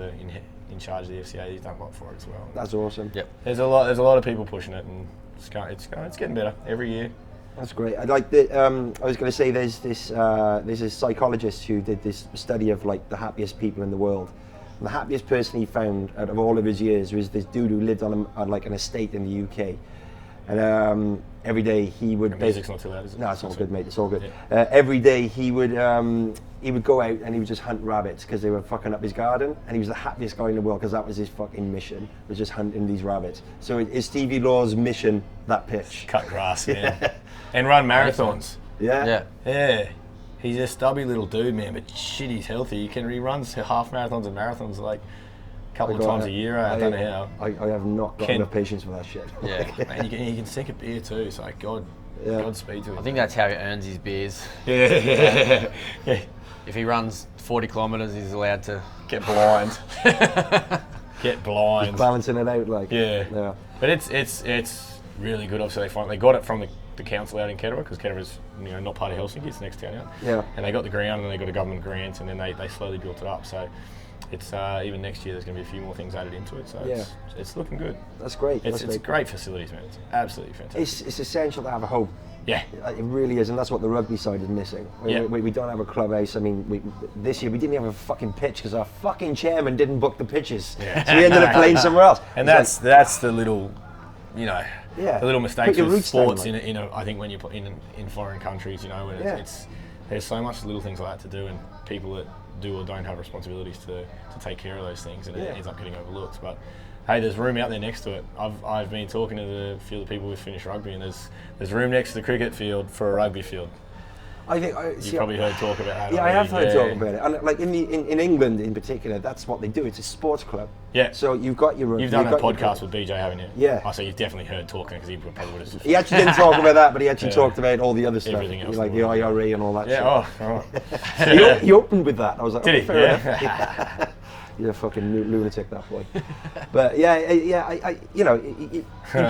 in charge of the FCA, he's done a lot for it as well. That's awesome. Yep. There's a lot of people pushing it, and it's getting better every year. That's great. I'd like the. I was going to say there's a psychologist who did this study of like the happiest people in the world. And the happiest person he found out of all of his years was this dude who lived on like an estate in the UK. And every day he would. The music's not too loud, is it? No, it's all good, mate. It's all good. Yeah. Every day he would go out and he would just hunt rabbits because they were fucking up his garden, and he was the happiest guy in the world because that was his fucking mission, was just hunting these rabbits. So is Stevie Law's mission that pitch? Cut grass, and run marathons. Yeah. He's a stubby little dude, man, but shit, he's healthy. He runs half marathons and marathons like a couple of times a year. I don't know how. I have not got enough patience for that shit. Yeah, and you can sink a beer too. So Godspeed to him. I think that's how he earns his beers. Yeah. If he runs 40 kilometres, he's allowed to get blind. Get blind. Just balancing it out, like. Yeah. But it's really good. Obviously, they got it from the council out in Kedava, because Kedava's not part of Helsinki. It's the next town out. Yeah. And they got the ground, and they got a government grant, and then they slowly built it up. So it's even next year there's going to be a few more things added into it. So it's looking good. That's great. It's great facilities, man. It's absolutely fantastic. It's essential to have a home. Yeah. It really is, and that's what the rugby side is missing. We don't have a clubhouse. I mean, this year we didn't have a fucking pitch because our fucking chairman didn't book the pitches. Yeah. So we ended up playing somewhere else. And that's the little, the little mistakes with sports down, in I think when you're in foreign countries, when there's so much little things like that to do, and people that do or don't have responsibilities to take care of those things, and it ends up getting overlooked. But hey, there's room out there next to it. I've been talking to a few of the people with Finnish rugby, and there's room next to the cricket field for a rugby field. I think you've probably heard talk about that. Yeah, I have heard talk about it, and like in England in particular, that's what they do. It's a sports club. Yeah. So you've got your. You've done a podcast with BJ, haven't you? Yeah. Oh, so you've definitely heard talking, because he probably would have. He actually didn't talk about that, but he actually talked about all the other stuff, everything else, like the IRA and all that. Yeah. Shit. He opened with that. I was like, did he? Fair enough. You're a fucking lunatic, that boy. But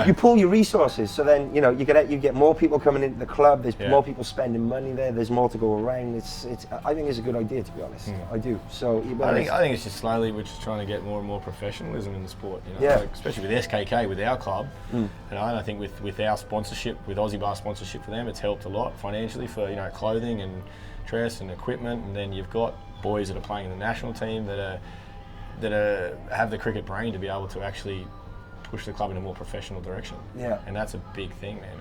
you pull your resources, so then you get more people coming into the club. There's more people spending money there. There's more to go around. I think it's a good idea, to be honest. I do. So I think it's just slowly we're just trying to get more and more professionalism in the sport. Especially with SKK, with our club. And I think with our sponsorship, with Aussie Bar sponsorship for them, it's helped a lot financially for clothing and dress and equipment. And then you've got boys that are playing in the national team that have the cricket brain to be able to actually push the club in a more professional direction. Yeah. And that's a big thing, man.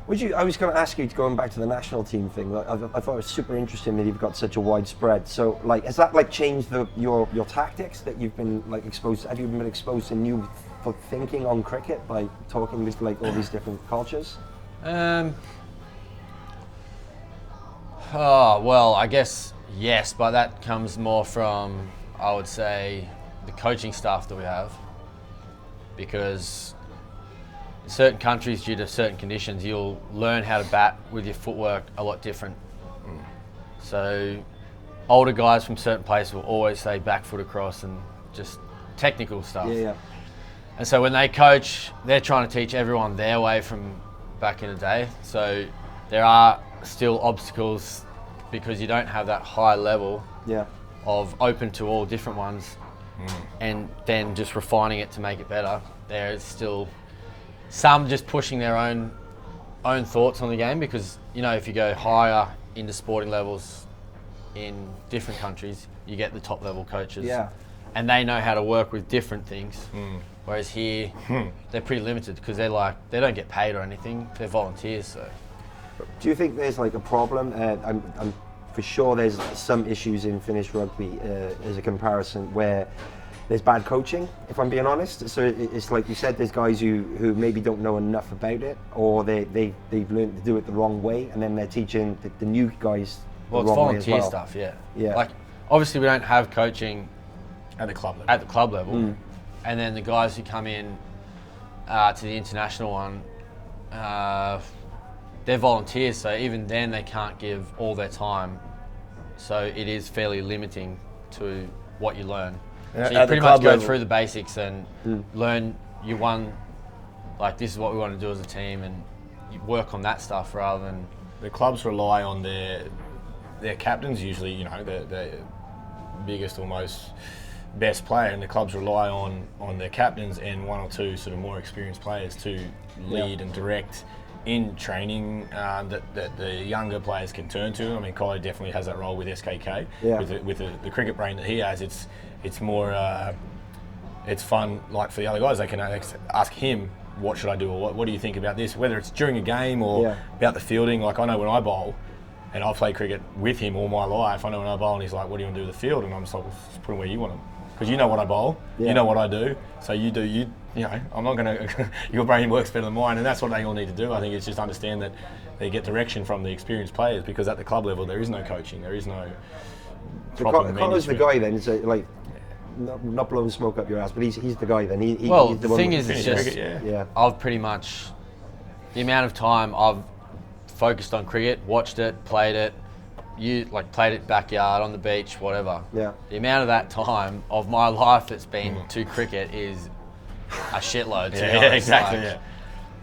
Would you? I was going to ask you, going back to the national team thing. Like, I thought it was super interesting that you've got such a wide spread. So, like, has that like changed your tactics that you've been like exposed? Have you been exposed to new thinking on cricket by talking with like all these different cultures? Oh well, I guess yes, but that comes more from, I would say, the coaching staff that we have, because in certain countries, due to certain conditions, you'll learn how to bat with your footwork a lot different. So older guys from certain places will always say back foot across and just technical stuff. Yeah. And so when they coach, they're trying to teach everyone their way from back in the day. So there are still obstacles because you don't have that high level of open to all different ones and then just refining it to make it better. There's still some just pushing their own thoughts on the game, because you know, if you go higher into sporting levels in different countries, you get the top level coaches and they know how to work with different things, whereas here they're pretty limited because they don't get paid or anything, they're volunteers. So do you think there's like a problem? I'm for sure there's some issues in Finnish rugby as a comparison where there's bad coaching, if I'm being honest. So it's like you said, there's guys who maybe don't know enough about it, or they've learned to do it the wrong way, and then they're teaching the new guys well, the it's wrong way as volunteer well. stuff, Yeah. Like obviously we don't have coaching At the club level. at the club level, and then the guys who come in to the international one, they're volunteers, so even then they can't give all their time, so it is fairly limiting to what you learn. So you pretty much go through the basics and learn like this is what we want to do as a team, and you work on that stuff rather than... The clubs rely on their captains, usually, you know, the biggest or most best player, and the clubs rely on their captains and one or two sort of more experienced players to lead and direct in training that the younger players can turn to. I mean, Collie definitely has that role with SKK. With the cricket brain that he has, it's more it's fun. Like for the other guys, they can ask him, what should I do, or what do you think about this? Whether it's during a game or about the fielding. Like I know when I bowl, and I've played cricket with him all my life, I know when I bowl and he's like, what do you want to do with the field? And I'm just like, well, just put them where you want them. Because you know what I bowl, you know what I do, so you know, I'm not going to, your brain works better than mine, and that's what they all need to do. I think it's just understand that they get direction from the experienced players, because at the club level there is no coaching, there is no proper Connor's the guy then, so like, not blowing smoke up your ass, but he's the guy then. He's Well, the the one thing with is, it's cricket, just, I've pretty much, the amount of time I've focused on cricket, watched it, played it, played it backyard, on the beach, whatever. Yeah. The amount of that time of my life that's been to cricket is a shitload. To be honest. Exactly. Like,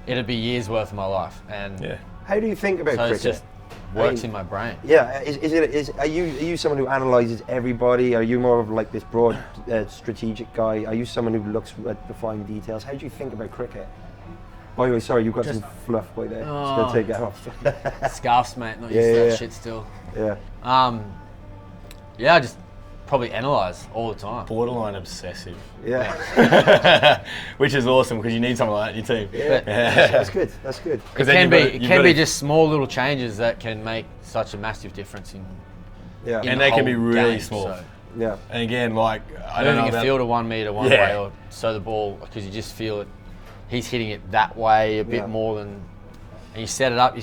it'd be years worth of my life, and How do you think about so cricket? it's just works in my brain. Yeah, are you someone who analyses everybody? Are you more of like this broad strategic guy? Are you someone who looks at the fine details? How do you think about cricket? By the way, sorry, you've got some fluff by there. Just gonna take that off. Scarves, mate. Not used to that shit still. Yeah. I just probably analyse all the time. Borderline obsessive. Yeah. Which is awesome, because you need someone like that in your team. That's good. That's good. It can be just small little changes that can make such a massive difference in And the they can whole be really game, small. so. Yeah. And again, like, I don't know moving a about fielder 1 metre one way, or so the ball, because you just feel it. He's hitting it that way a bit more than, and you set it up,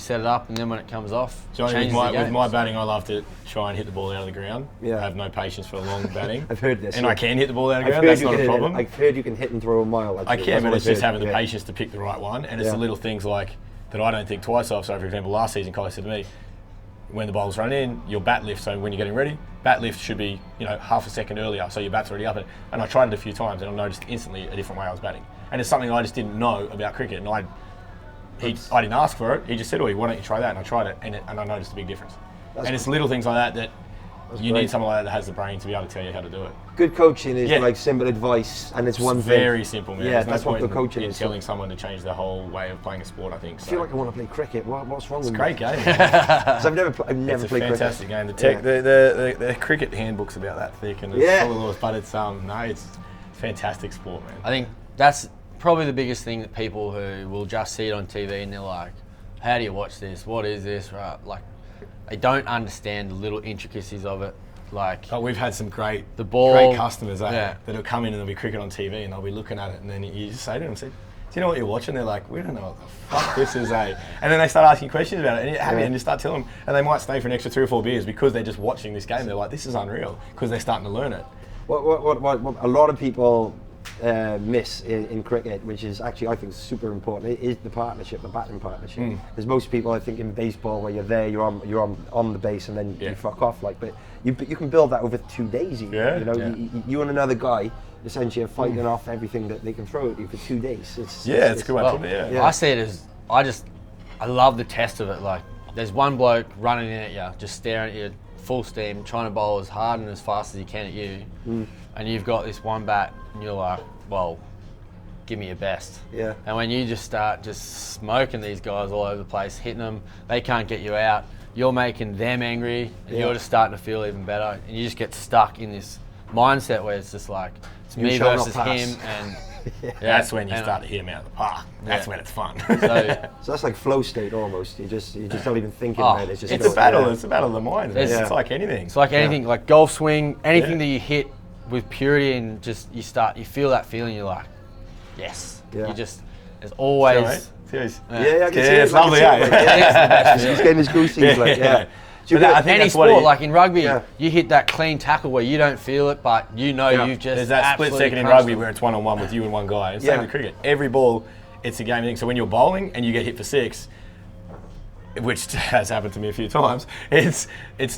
and then when it comes off, Johnny, changes with the game. my batting, I love to try and hit the ball out of the ground. Yeah. I have no patience for long batting. I've heard this. And I can hit the ball out of the I've ground, heard that's you not can a hit problem. I've heard you can hit and throw a mile. I Actually. can, but it's I've just heard. having the patience to pick the right one. And it's the little things like that I don't think twice of. So, for example, last season, Collie said to me, when the ball's run in, your bat lift, so when you're getting ready, bat lift should be, half a second earlier, so your bat's already up. And I tried it a few times, and I noticed instantly a different way I was batting. And it's something I just didn't know about cricket, and I didn't ask for it. He just said, why don't you try that? And I tried it, and I noticed a big difference. It's little things like that you need someone like that has the brain to be able to tell you how to do it. Good coaching is like simple advice, and it's one thing. Very simple, man. Yeah, There's no that's what point the coaching in is. telling someone to change their whole way of playing a sport, I think. I feel like I want to play cricket. What's wrong with It's a great me? game. Because I've never played It's a cricket. fantastic game. The cricket handbook's about that thick, and it's full of laws, but it's it's fantastic sport, man. I think that's probably the biggest thing that people who will just see it on TV and they're like, how do you watch this? What is this? Right? Like, they don't understand the little intricacies of it. Like, But we've had some great ball, great customers yeah. that'll come in and there'll be cricket on TV and they'll be looking at it and then you just say to them, do you know what you're watching? They're like, we don't know what the fuck this is, eh? And then they start asking questions about it and you start telling them, and they might stay for an extra 3 or 4 beers because they're just watching this game. They're like, this is unreal, because they're starting to learn it. What a lot of people miss in cricket, which is actually, I think, super important, is the partnership, the batting partnership. Because most people, I think, in baseball, where you're there, you're on the base, and then you fuck off. Like, but you can build that over 2 days. Even, Yeah. you know, Yeah. you and another guy essentially are fighting off everything that they can throw at you for 2 days. It's It's a good way to put it. Yeah. I see it as, I love the test of it. Like, there's one bloke running in at you, just staring at you, full steam, trying to bowl as hard and as fast as he can at you, and you've got this one bat, and you're like, well, give me your best. Yeah. And when you just start just smoking these guys all over the place, hitting them, they can't get you out. You're making them angry, and you're just starting to feel even better. And you just get stuck in this mindset where it's just like, it's You me shall not versus pass. him, and That's when you and- start to hit them out of the park. That's Yeah. when it's fun. So So that's like flow state almost. You just don't even think Oh, about it. It's just It's a go, battle. yeah. It's a battle of the mind. There's- It's like anything. it's like anything, like golf swing, anything Yeah. that you hit with purity, and just you feel that feeling. You're like, yes. Yeah. You just, there's always. Serious. Yeah, I can see Yeah, it. it's I can lovely, see it, eh? like, yeah. He's getting his goosies, like, yeah. Do you But get- I think Any that's what sport, it- like in rugby, Yeah. you hit that clean tackle where you don't feel it, but you know Yeah. you've just There's that split absolutely second in crunched rugby them. where it's 1-on-1 with you and one guy. And Yeah. same with cricket. Every ball, it's a game thing. So when you're bowling and you get hit for 6, which has happened to me a few times, it's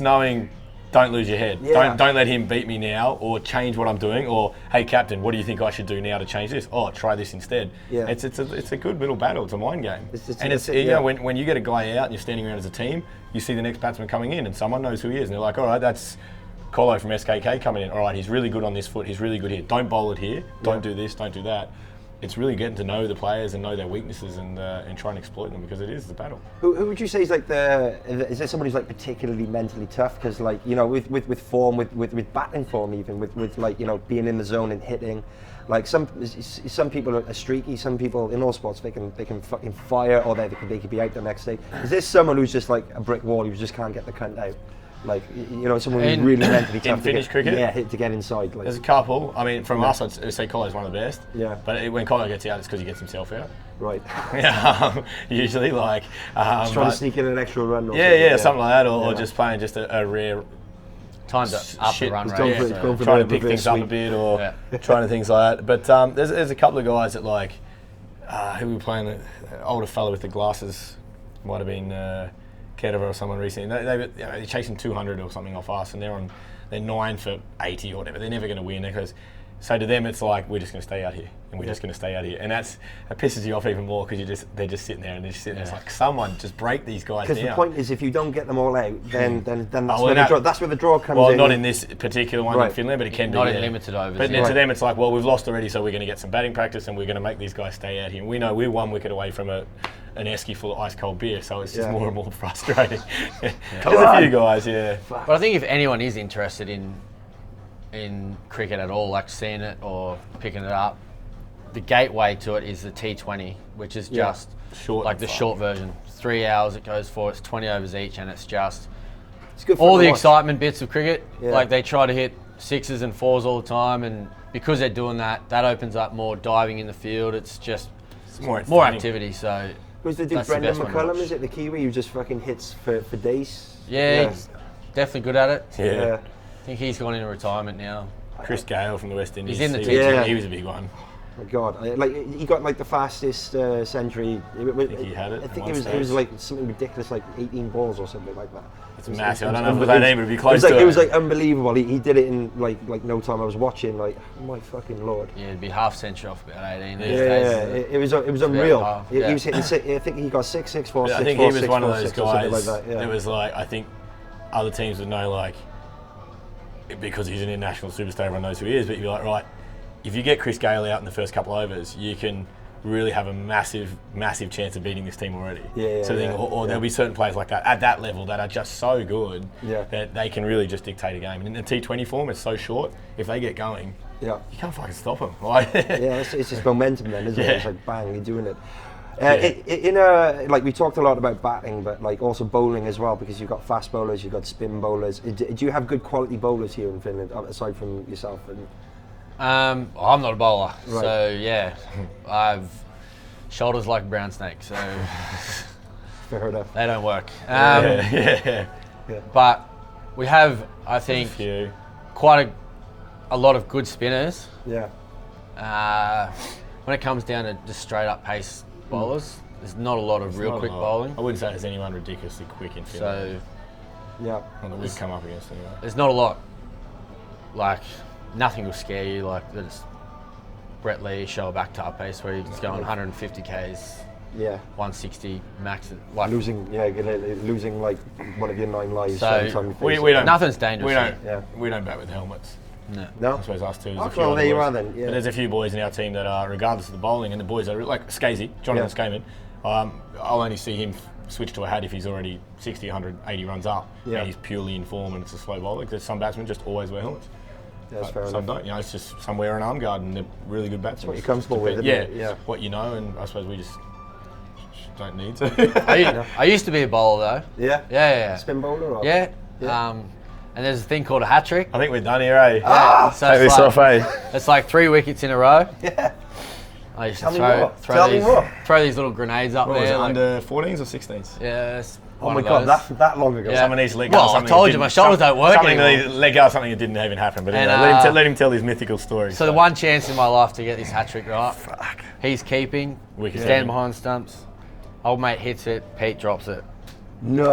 knowing, don't lose your head. Yeah. Don't let him beat me now, or change what I'm doing, or hey captain, what do you think I should do now to change this? Oh, try this instead. Yeah. It's a good little battle. It's a mind game. And it's yeah. you know, when you get a guy out and you're standing around as a team, you see the next batsman coming in and someone knows who he is, and they're like, all right, that's Colo from SKK coming in. All right, he's really good on this foot. He's really good here. Don't bowl it here. Don't do this. Don't do that. It's really getting to know the players and know their weaknesses and try and exploit them, because it is the battle. Who would you say is like is there somebody who's like particularly mentally tough? Because like, you know, with form, with batting form, even with like, you know, being in the zone and hitting, like some people are streaky. Some people in all sports, they can fucking fire, or they could be out the next day. Is there someone who's just like a brick wall who just can't get the cunt out? Like, you know, someone who's really mentally tough Finnish to get, cricket? yeah, to get inside. Like, There's a couple. I mean, from us, I'd say Colo's one of the best. Yeah. But when Colo gets out, it's because he gets himself out. right. Yeah, usually, like. Just trying but- to sneak in an extra run. Or yeah, something like that, or Yeah. just playing just a rare Time to up shit. the run He's rate. going for- so- he's going for trying to the pick reverse things up a sweep. bit, or Yeah. trying to things like that. But there's a couple of guys that like who were playing, the older fella with the glasses, might have been Kedava or someone recently. They're chasing 200 or something off us, and they're 9 for 80 or whatever. They're never going to win, because so to them it's like, we're just going to stay out here, and we're just going to stay out here, and that pisses you off even more, because they're just sitting there and they're just sitting there. It's like, someone just break these guys down. Because the point is, if you don't get them all out, then that's well, where the that- draw. That's where the draw comes Well, in. not in this particular one in Right. Finland, but it can Not be. in yeah. limited overs, But yeah. to them, it's like, well, we've lost already, so we're going to get some batting practice, and we're going to make these guys stay out here. And we know we're 1 wicket away from an esky full of ice cold beer, so it's just Yeah. more and more frustrating. There's a few guys, yeah. But I think if anyone is interested in cricket at all, like seeing it or picking it up, the gateway to it is the T20, which is Yeah. just Short like and the fun. short version. 3 hours it goes for. It's 20 overs each, and it's just It's good for all them the to watch. excitement bits of cricket. Yeah. Like they try to hit 6s and 4s all the time, and because they're doing that, that opens up more diving in the field. It's just It's more more entertaining. activity. So Who's the dude, that's the Brendan best one to McCullum, watch. is it? The Kiwi who just fucking hits for days? yeah, he's definitely good at it. Yeah. Yeah. I think he's gone into retirement now. Chris Gale from the West Indies. He's in the he, T20. he was a big one. My God, like he got like the fastest century. I think he had it I at think one it was stage. like something ridiculous, like 18 balls or something like that. It's It was- massive. it I was don't know if unbelievable. that name would be close It was like to it was like unbelievable. He did it in like no time. I was watching, like, oh my fucking Lord. Yeah, it'd be half century off about 18 these Yeah, days. it was unreal. half, He yeah. was hitting. I think he got 6-6-4, I think 6-4, he was one of 6-4, those 6 or something guys. like that. Yeah. It was like, I think other teams would know, like, because he's an international superstar, everyone knows who he is. But you'd be like, right, if you get Chris Gale out in the first couple overs, you can really have a massive chance of beating this team already. Yeah, So yeah, or yeah. there'll be certain players like that at that level that are just so good Yeah. that they can really just dictate a game. And in the T20 form, it's so short. If they get going, Yeah. you can't fucking stop them. Like, Yeah, it's just momentum then, isn't it? Yeah. It's like bang, you're doing it. In a like we talked a lot about batting, but like also bowling as well, because you've got fast bowlers, you've got spin bowlers. Do you have good quality bowlers here in Finland, aside from yourself? I'm not a bowler, Right. so yeah, I've shoulders like a brown snake, so Fair enough. they don't work. Yeah. But we have, I think, Few. quite a lot of good spinners. Yeah. When it comes down to just straight up pace bowlers, there's not a lot of real Not a quick lot. bowling. I wouldn't say there's anyone ridiculously quick in Finland. So Yeah. Not that we've come up against anyway. there's not a lot. Like nothing will scare you. Like there's Brett Lee show a back to up pace where he's going 150 k's, Yeah. 160 max. Like Losing like one of your 9 lives. So, every time you face We it. don't. nothing's dangerous. We don't. Yeah. We don't bat with helmets. No. No. I suppose us two. Oh, well, there you are then. Yeah. But there's a few boys in our team that are, regardless of the bowling, and the boys are like Skazy, Jonathan Skaman. I'll only see him switch to a hat if he's already 60, 100, 80 runs up, Yeah. and he's purely in form and it's a slow bowler. Because some batsmen just always wear helmets. That's fair Some enough. don't. You know, it's just some wear an arm guard and they're really good batsmen. what you're comfortable with, isn't Yeah, it? Yeah. what you know, and I suppose we just don't need to. I used to be a bowler though. Yeah. Yeah. Spin bowler or? Yeah. Yeah. And there's a thing called a hat trick. I think we're done here, eh? So Take it's this like, off, eh? it's like 3 wickets in a row. Yeah. I used to Tell me more. throw Tell me these more. throw these little grenades up What was there. it, like- under 14s or 16s? yeah. It's Oh one my of god, those. that long ago. Yeah. Someone needs to let go Well, of I something. told that you, my didn't- shoulders don't work Something anymore. let go of something that didn't even happen. But And, anyway, let him tell his mythical story. So the one chance in my life to get this hat trick right, Fuck. he's keeping, Wicket stand keeping. behind stumps. Old mate hits it, Pete drops it. No,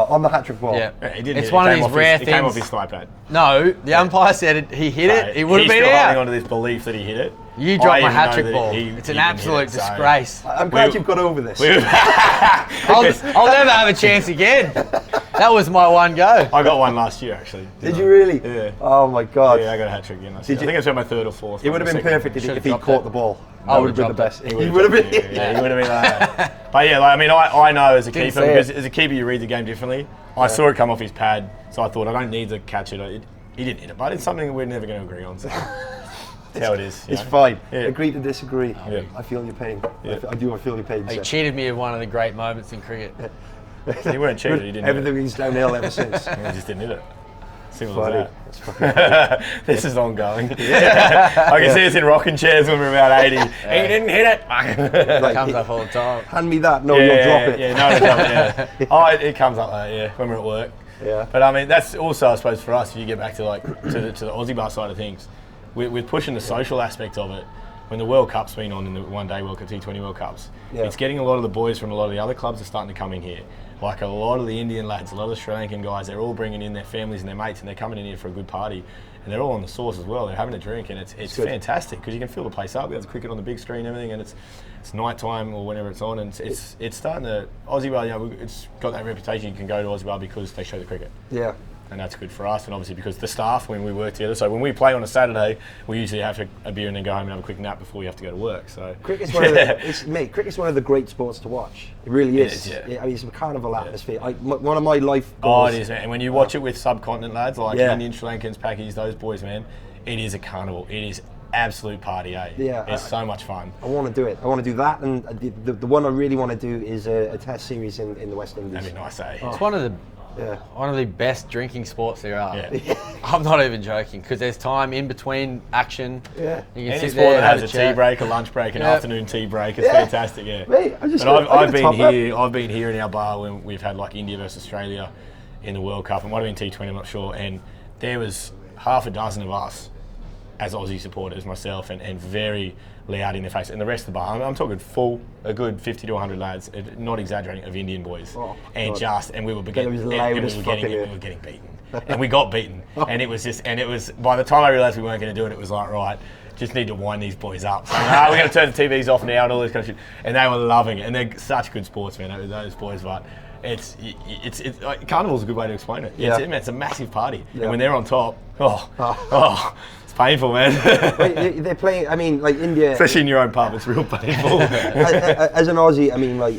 on the hat trick ball. Yeah, Yeah, he didn't it's hit it. one It of came these off rare It came off things. his thigh pad. No, the umpire said he hit it. He would have He's been still holding out. on to this belief that he hit it. You I dropped my even hat know trick that ball. he It's an didn't hit absolute it, so- disgrace. I'm glad We- you've got over this. I'll never have a chance again. That was my one go. I got one last year, actually. Did you really? Yeah. Oh my god. Yeah, I got a hat trick again. I Did you- think it's my third or fourth. It would have been perfect if Should've he dropped caught it. the ball. I That would have been the would've best. dropped He would have been. Yeah, he would have been like that. But yeah, like, I mean, I know as a Didn't keeper, see because it. as a keeper you read the game differently. I saw it come off his pad, so I thought I don't need to catch it. He didn't hit it, but it's something we're never going to agree on. So that's how it is. you It's know? fine. Yeah. Agree to disagree. Yeah. I feel your pain. Yeah. I do. I feel your pain. He sir. cheated me of one of the great moments in cricket. He weren't cheated. He didn't. hit it. Everything's downhill ever since. He just didn't hit it. Simple Funny. as It's that. fucking This is ongoing. I can see us in rocking chairs when we're about 80. He didn't hit it. like, Comes up all the time. hand me that. No, you'll drop it. Yeah, no, yeah. Oh, it comes up like yeah when we're at work. Yeah. But I mean, that's also, I suppose, for us. If you get back to like to the Aussie bar side of things, with pushing the social aspect of it. When the World Cup's been on in the one-day World Cup, T20 World Cups, Yeah. it's getting a lot of the boys from a lot of the other clubs are starting to come in here. Like a lot of the Indian lads, a lot of the Sri Lankan guys, they're all bringing in their families and their mates, and they're coming in here for a good party. And they're all on the sauce as well. They're having a drink, and it's good. fantastic because you can fill the place up. There's cricket on the big screen and everything, and it's night time or whenever it's on, and it's starting to Aussie bar. You know, it's got that reputation. You can go to Aussie bar because they show the cricket. Yeah. And that's good for us, and obviously because the staff, when we work together, so when we play on a Saturday, we usually have a beer and then go home and have a quick nap before we have to go to work. So Cricket's one of the, mate, cricket's one of the great sports to watch. It really It is. is, yeah. I mean, it's a carnival atmosphere. one of my life oh, goals. it is, man. And when you watch it with subcontinent lads like Yeah. Indian, Sri Lankans, Pakis, those boys, man, it is a carnival. It is absolute party, eh? Yeah, it's so much fun. I want to do it. I want to do that, and the one I really want to do is a test series in the West Indies. That'd be nice, eh? It's one of the Yeah. one of the best drinking sports there are. Yeah. I'm not even joking because there's time in between action. Yeah. You can Any sit sport there, that have has a chat. tea break, a lunch break, an Yeah. afternoon tea break, it's Yeah. fantastic, yeah. Mate, I just But I I've gotta top been up. here. I've been here in our bar when we've had like India versus Australia in the World Cup. It might have been T20, I'm not sure. And there was half a dozen of us as Aussie supporters, myself, and very loud in their face. And the rest of the bar, I'm talking a good 50 to 100 lads, not exaggerating, of Indian boys. Oh, and God. we were it getting, was and loud we as were fucking getting, yeah. we were getting beaten. And we got beaten. And it was by the time I realised we weren't going to do it, it was like, right, just need to wind these boys up. So, we're going to turn the TVs off now and all this kind of shit. And they were loving it. And they're such good sportsmen, those boys. But it's like, carnival's a good way to explain it. Yeah. It's a massive party. Yeah. And when they're on top, it's painful, man. Wait, they're playing. I mean, like India. Especially in your own pub, it's real painful. As an Aussie, I mean, like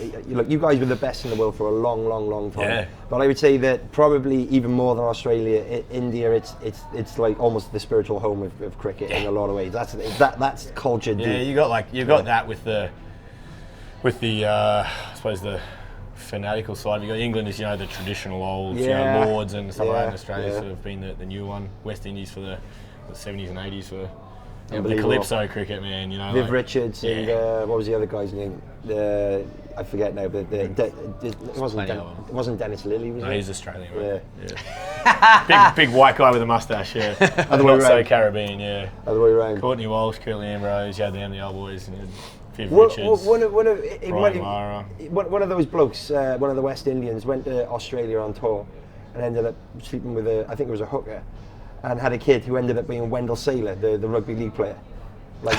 you guys were the best in the world for a long time. Yeah. But I would say that probably even more than Australia, India, it's like almost the spiritual home of cricket in a lot of ways. That's culture deep. Yeah, you got that with the with the, I suppose the fanatical side. You got England is, the traditional old, Yeah. lords and stuff like that. And Australia's Yeah. sort of been the new one. West Indies for the 70s and 80s for the Unbelievable. Calypso cricket, man. Viv like- Richards and Yeah. what was the other guy's name? I forget now, but it wasn't Plenty of them. it wasn't Dennis Lilly, was No, it? he's Australian, right? Yeah. big white guy with a moustache, yeah. Other way Not so around. Caribbean, yeah. Other way around. Courtney Walsh, Curly Ambrose, you had them, the old boys, and Viv One Richards, of it Brian might have- Lara. one of those blokes, one of the West Indians, went to Australia on tour and ended up sleeping with I think it was a hooker, and had a kid who ended up being Wendell Saylor, the rugby league player. Like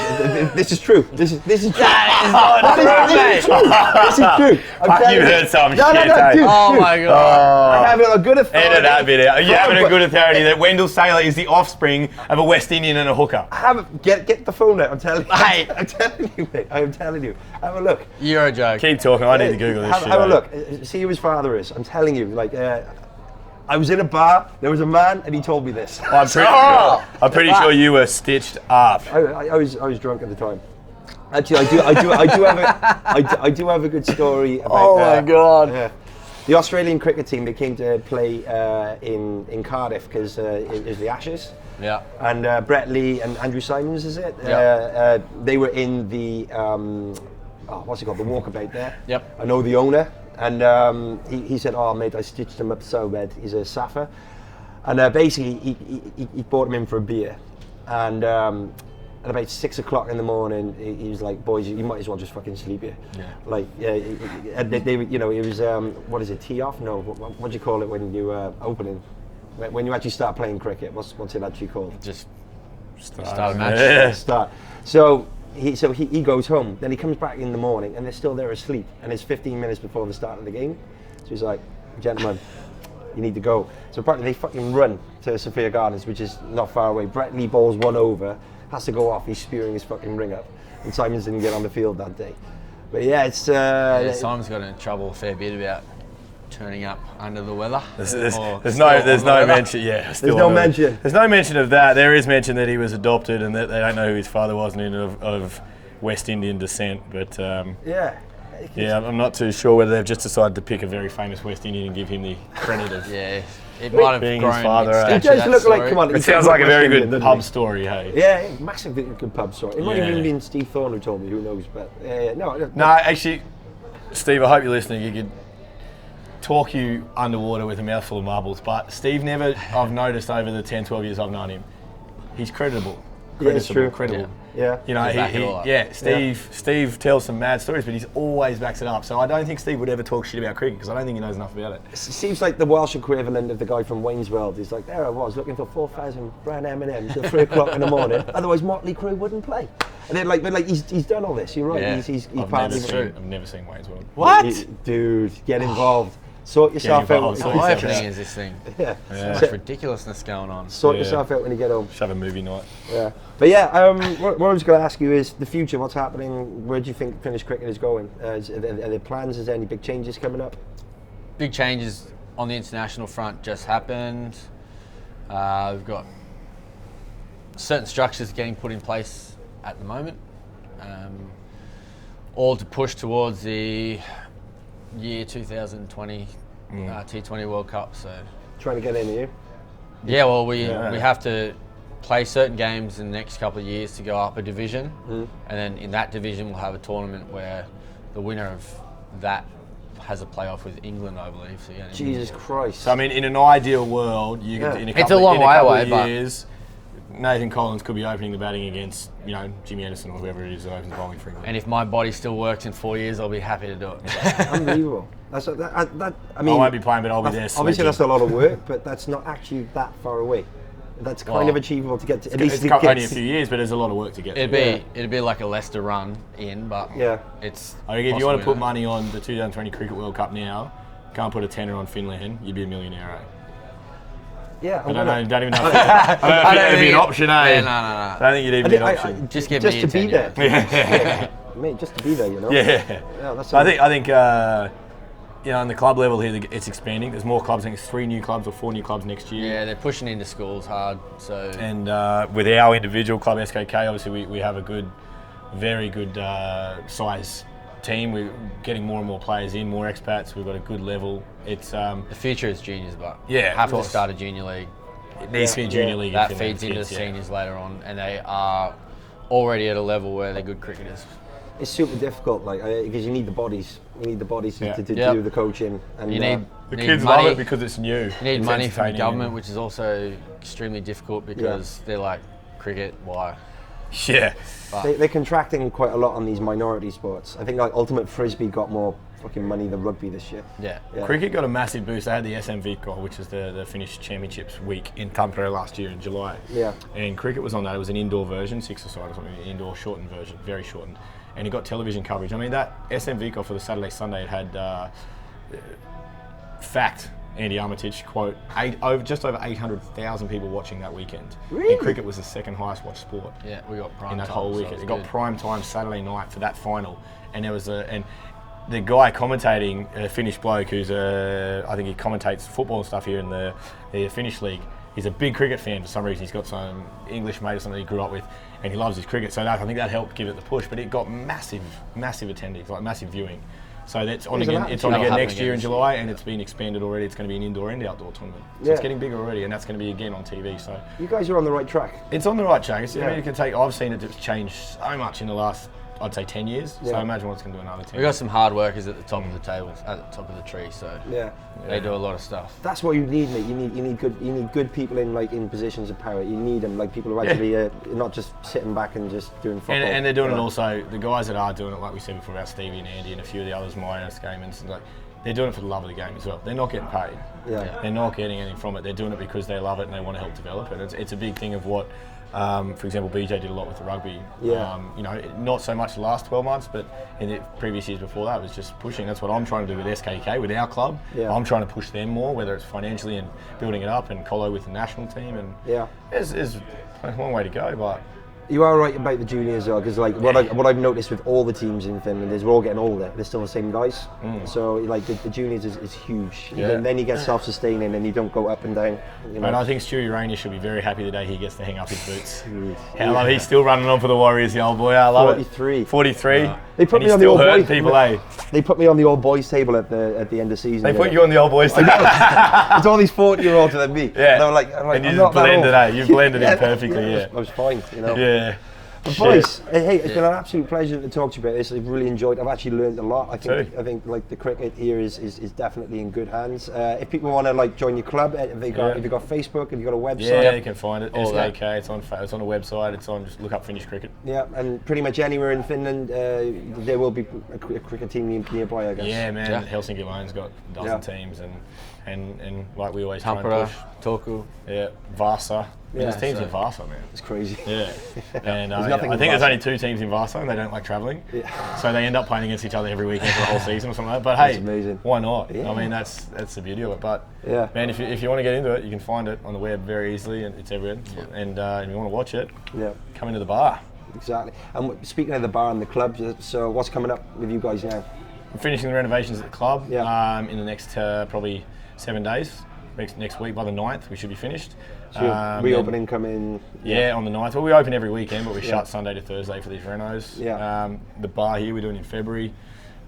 this is true. This is true. That is not true, mate. This is true. I'm Fuck, telling you've you. heard some No, shit, no, eh? dude, Oh dude. my god. I have a good authority. Edit that bit out. You having a but- good authority that Wendell Saylor is the offspring of a West Indian and a hooker. Get the phone out. I'm telling you. Hey. I'm telling you, mate. I'm telling you. Have a look. You're a joke. Keep talking, I need to Google this shit. Have a eh? look. See who his father is. I'm telling you. Like, I was in a bar. There was a man, and he told me this. I'm pretty sure you were stitched up. I was drunk at the time. Actually, I do have a good story about. Oh my God. Yeah. The Australian cricket team, they came to play in Cardiff because it was the Ashes. Yeah. And Brett Lee and Andrew Simons, is it? Yeah. They were in the what's it called? The walkabout there. Yep. I know the owner, and he said, "Oh mate, I stitched him up so bad. He's a Safa," and basically he brought him in for a beer, and at about 6 o'clock in the morning, he was like, "Boys, you might as well just fucking sleep here." Yeah. Like, and they it was what is it? Tee off? No, what do you call it when you opening? When you actually start playing cricket, what's it actually called? Just Start a match. Yeah. Start. So he goes home. Then he comes back in the morning, and they're still there asleep. And it's 15 minutes before the start of the game. So he's like, "Gentlemen, you need to go." So apparently they fucking run to Sophia Gardens, which is not far away. Brett Lee bowls one over, has to go off. He's spewing his fucking ring up, and Simons didn't get on the field that day. But yeah, it's Simon's got in trouble a fair bit about turning up under the weather. There's Or no still on the weather. mention. Yeah, still no on the- mention. There's no mention of that. There is mention that he was adopted and that they don't know who his father was and of West Indian descent. But yeah. yeah, I'm not too sure whether they've just decided to pick a very famous West Indian and give him the credit of. Yeah. It might have Being his grown father, in eh? stature, It does that look like, story. come on. It does sounds look like a very West Indian, good doesn't pub it? story, hey. Yeah, massive good pub story. It might have Yeah. even been Steve Thorne who told me. Who knows? But no. No, actually, Steve, I hope you're listening. You could talk you underwater with a mouthful of marbles, but Steve never, I've noticed over the 10, 12 years I've known him, he's credible. Yeah, it's true. Credible. Yeah. You know, He'll back it all up. Steve tells some mad stories, but he's always backs it up. So I don't think Steve would ever talk shit about cricket because I don't think he knows enough about it. It seems like the Welsh equivalent of the guy from Wayne's World. He's like, there I was looking for 4,000 brown M&Ms at 3 o'clock in the morning. Otherwise, Motley Crue wouldn't play. And then, but he's done all this. You're right. Yeah. He's I've partly. never seen Wayne's World. What? Dude, get involved. Sort yourself involved, out. sort How yourself opening is this thing? Yeah. Yeah. So much ridiculously going on. Sort Yeah. yourself out when you get home. Just have a movie night. Yeah. But yeah, what I was going to ask you is the future. What's happening? Where do you think Finnish cricket is going? Are there plans? Is there any big changes coming up? Big changes on the international front just happened. We've got certain structures getting put in place at the moment, all to push towards the year 2020 T20 World Cup. So Trying to get in here. yeah, well we Yeah. have to play certain games in the next couple of years to go up a division, and then in that division we'll have a tournament where the winner of that has a playoff with England, I believe. So yeah, Jesus Christ. So I mean, in an ideal world, you could, Yeah. in a It's couple, a long in a way couple away, of but- years, Nathan Collins could be opening the batting against, Jimmy Anderson or whoever it is that opens the bowling for England. and if my body still works in 4 years, I'll be happy to do it. Unbelievable. I I mean, won't be playing, but I'll be there. obviously sledging. that's a lot of work, but that's not actually that far away. That's kind Well, of achievable to get to. At It's least to get only a few years, but there's a lot of work to get. there. It'd be like a Leicester run in, but Yeah. it's. I think if you want to put possibly money on the 2020 Cricket World Cup now, go and put a tenner on Finland, you'd be a millionaire. Eh? Yeah, I don't even know. I don't know if that'd be an option, eh? Yeah, no. I don't think you'd even be an option. Just give just me to a be tenner. there. Yeah. Mate, just to be there, you know. Yeah. Yeah, that's I think on the club level here, it's expanding. There's more clubs. I think it's 3 new clubs or 4 new clubs next year. Yeah, they're pushing into schools hard. So And with our individual club, SKK, obviously we have a very good size team. We're getting more and more players in, more expats. We've got a good level. It's The future is juniors, but Yeah, have of to course. start a junior league. it needs to be a junior league. That in Finland feeds for into kids, the yeah. seniors later on, and they are already at a level where they're good cricketers. It's super difficult, like because you need the bodies. You need the bodies Yeah. to Yep. do the coaching. And You need The need kids money. love it because it's new. You need It's money from entertaining government, and- which is also extremely difficult because they're like, cricket, why? Yeah. they're contracting quite a lot on these minority sports. I think like Ultimate Frisbee got more fucking money than rugby this year. Yeah. Yeah. Cricket got a massive boost. They had the SM Viikko, which is the Finnish Championships week in Tampere last year in July. Yeah. And cricket was on that. It was an indoor version, 6-a-side or something, indoor shortened version, very shortened. And it got television coverage. I mean, that SM Viikko for the Saturday, Sunday, it had fact, Andy Armitage, quote, just over 800,000 people watching that weekend. Really? And cricket was the second highest watched sport Yeah, we got prime in that time, whole so weekend. it's It got good. prime time Saturday night for that final, and there was and the guy commentating, a Finnish bloke who's I think he commentates football and stuff here in the Finnish league. He's a big cricket fan for some reason. He's got some English mate or something he grew up with, and he loves his cricket. So I think that helped give it the push. But it got massive attendees, like massive viewing. So that's on There's again. an It's on That'll again happen next year again in this July, and it's been expanded already. It's going to be an indoor and outdoor tournament. So Yeah. it's getting bigger already, and that's going to be again on TV. So You guys are on the right track. it's on the right track. I Yeah. mean, it can take. I've seen it just change so much in the last, I'd say, 10 years. So Yeah. I imagine what it's going to do in another 10. We got some hard workers at the top of the table, at the top of the tree, so Yeah. they do a lot of stuff. That's what you need, mate. You need good people in positions of power. You need them, like people who actually not just sitting back and just doing football. And they're doing you it know? also. The guys that are doing it, like we said before about Stevie and Andy and a few of the others, Myers, Gamins, like they're doing it for the love of the game as well. They're not getting paid. Yeah. They're not getting anything from it. They're doing it because they love it and they want to help develop it. It's a big thing of what, for example, BJ did a lot with the rugby. Yeah. You know, not so much the last 12 months, but in the previous years before that, it was just pushing. That's what I'm trying to do with SKK, with our club. Yeah. I'm trying to push them more, whether it's financially and building it up, and Colo with the national team. And Yeah. there's a long way to go, but You are right about the juniors though, because like what I've noticed with all the teams in Finland is we're all getting older. They're still the same guys. So like the juniors is huge. Yeah. And then you get self-sustaining and you don't go up and down. You know? And I think Stewie Rainier should be very happy the day he gets to hang up his boots. Dude. How love he's still running on for the Warriors, the old boy. I love 43. it. 43. They put and me he's on the still old hurting boys. people, eh? They put me on the old boys table at the end of season. They put you on the old boys too. It's all these 40-year-olds than me. Yeah. And I'm like, And you I'm just not that blended, old. eh? You blended in perfectly, yeah. I was fine, you know. Yeah. But Shit. boys, hey, it's been an absolute pleasure to talk to you about this. I've really enjoyed. I've actually learned a lot. I Too. think like the cricket here is definitely in good hands. If people want to like join your club, have you got Facebook? Have you got a website? Yeah, you can find it. All that. SKK. It's on a website. It's on. Just look up Finnish cricket. Yeah, and pretty much anywhere in Finland, there will be a cricket team nearby, I guess. Yeah, man. Yeah. Helsinki Loan's got a dozen teams, and like we always Tampere, try and push. Turku. Yeah, Vasa. Yeah, There's teams so- in Vasa, man. It's crazy. Yeah, and There's I nothing think in there's Vasa. only 2 teams in Vasa, and they don't like travelling, Yeah. so they end up playing against each other every weekend for the whole season or something like that. But That's hey, amazing. why not? Yeah. I mean, that's the beauty of it. But Yeah. man, if you want to get into it, you can find it on the web very easily, and it's everywhere. And if you want to watch it, Yeah. come into the bar. Exactly. And speaking of the bar and the club, so what's coming up with you guys now? I'm finishing the renovations at the club Yeah. in the next probably 7 days. Next week by the 9th, we should be finished. So And- reopening coming. Yeah, on the 9th. Well, we open every weekend, but we shut Sunday to Thursday for these renos. Yeah. The bar here, we're doing in February.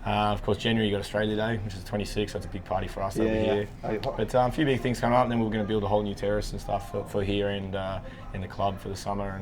Of course, January, you got Australia Day, which is the 26th. That's a big party for us over here. But a few big things coming up, and then we're going to build a whole new terrace and stuff for here and in the club for the summer,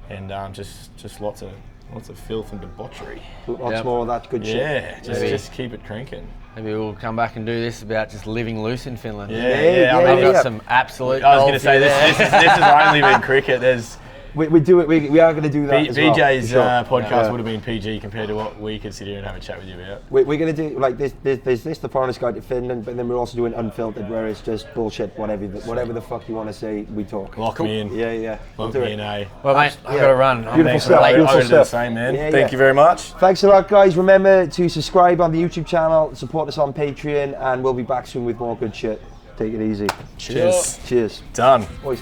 and just lots of filth and debauchery. Lots Yep. more of that good shit. Yeah, Maybe. just keep it cranking. Maybe we'll come back and do this about just living loose in Finland. Yeah, yeah, I mean, I've got yeah. some absolute. I was going to gold say for you this there. has only been cricket. There's We do it. We are going to do that as well, BJ's for sure. podcast Yeah. would have been PG compared to what we could sit here and have a chat with you about. We're going to do like this. There's this, the foreigners guide to Finland, but then we're also doing unfiltered, where it's just bullshit, whatever the fuck you want to say, we talk. Lock me in. Yeah, yeah. We'll Lock do me it. in, eh? Well, mate, I've Yeah. got to run. Beautiful Thanks, stuff, mate. beautiful I'm going to do the stuff. same, man. Yeah, Thank yeah. you very much. Thanks a lot, guys. Remember to subscribe on the YouTube channel, support us on Patreon, and we'll be back soon with more good shit. Take it easy. Cheers. Cheers. Done. Boys.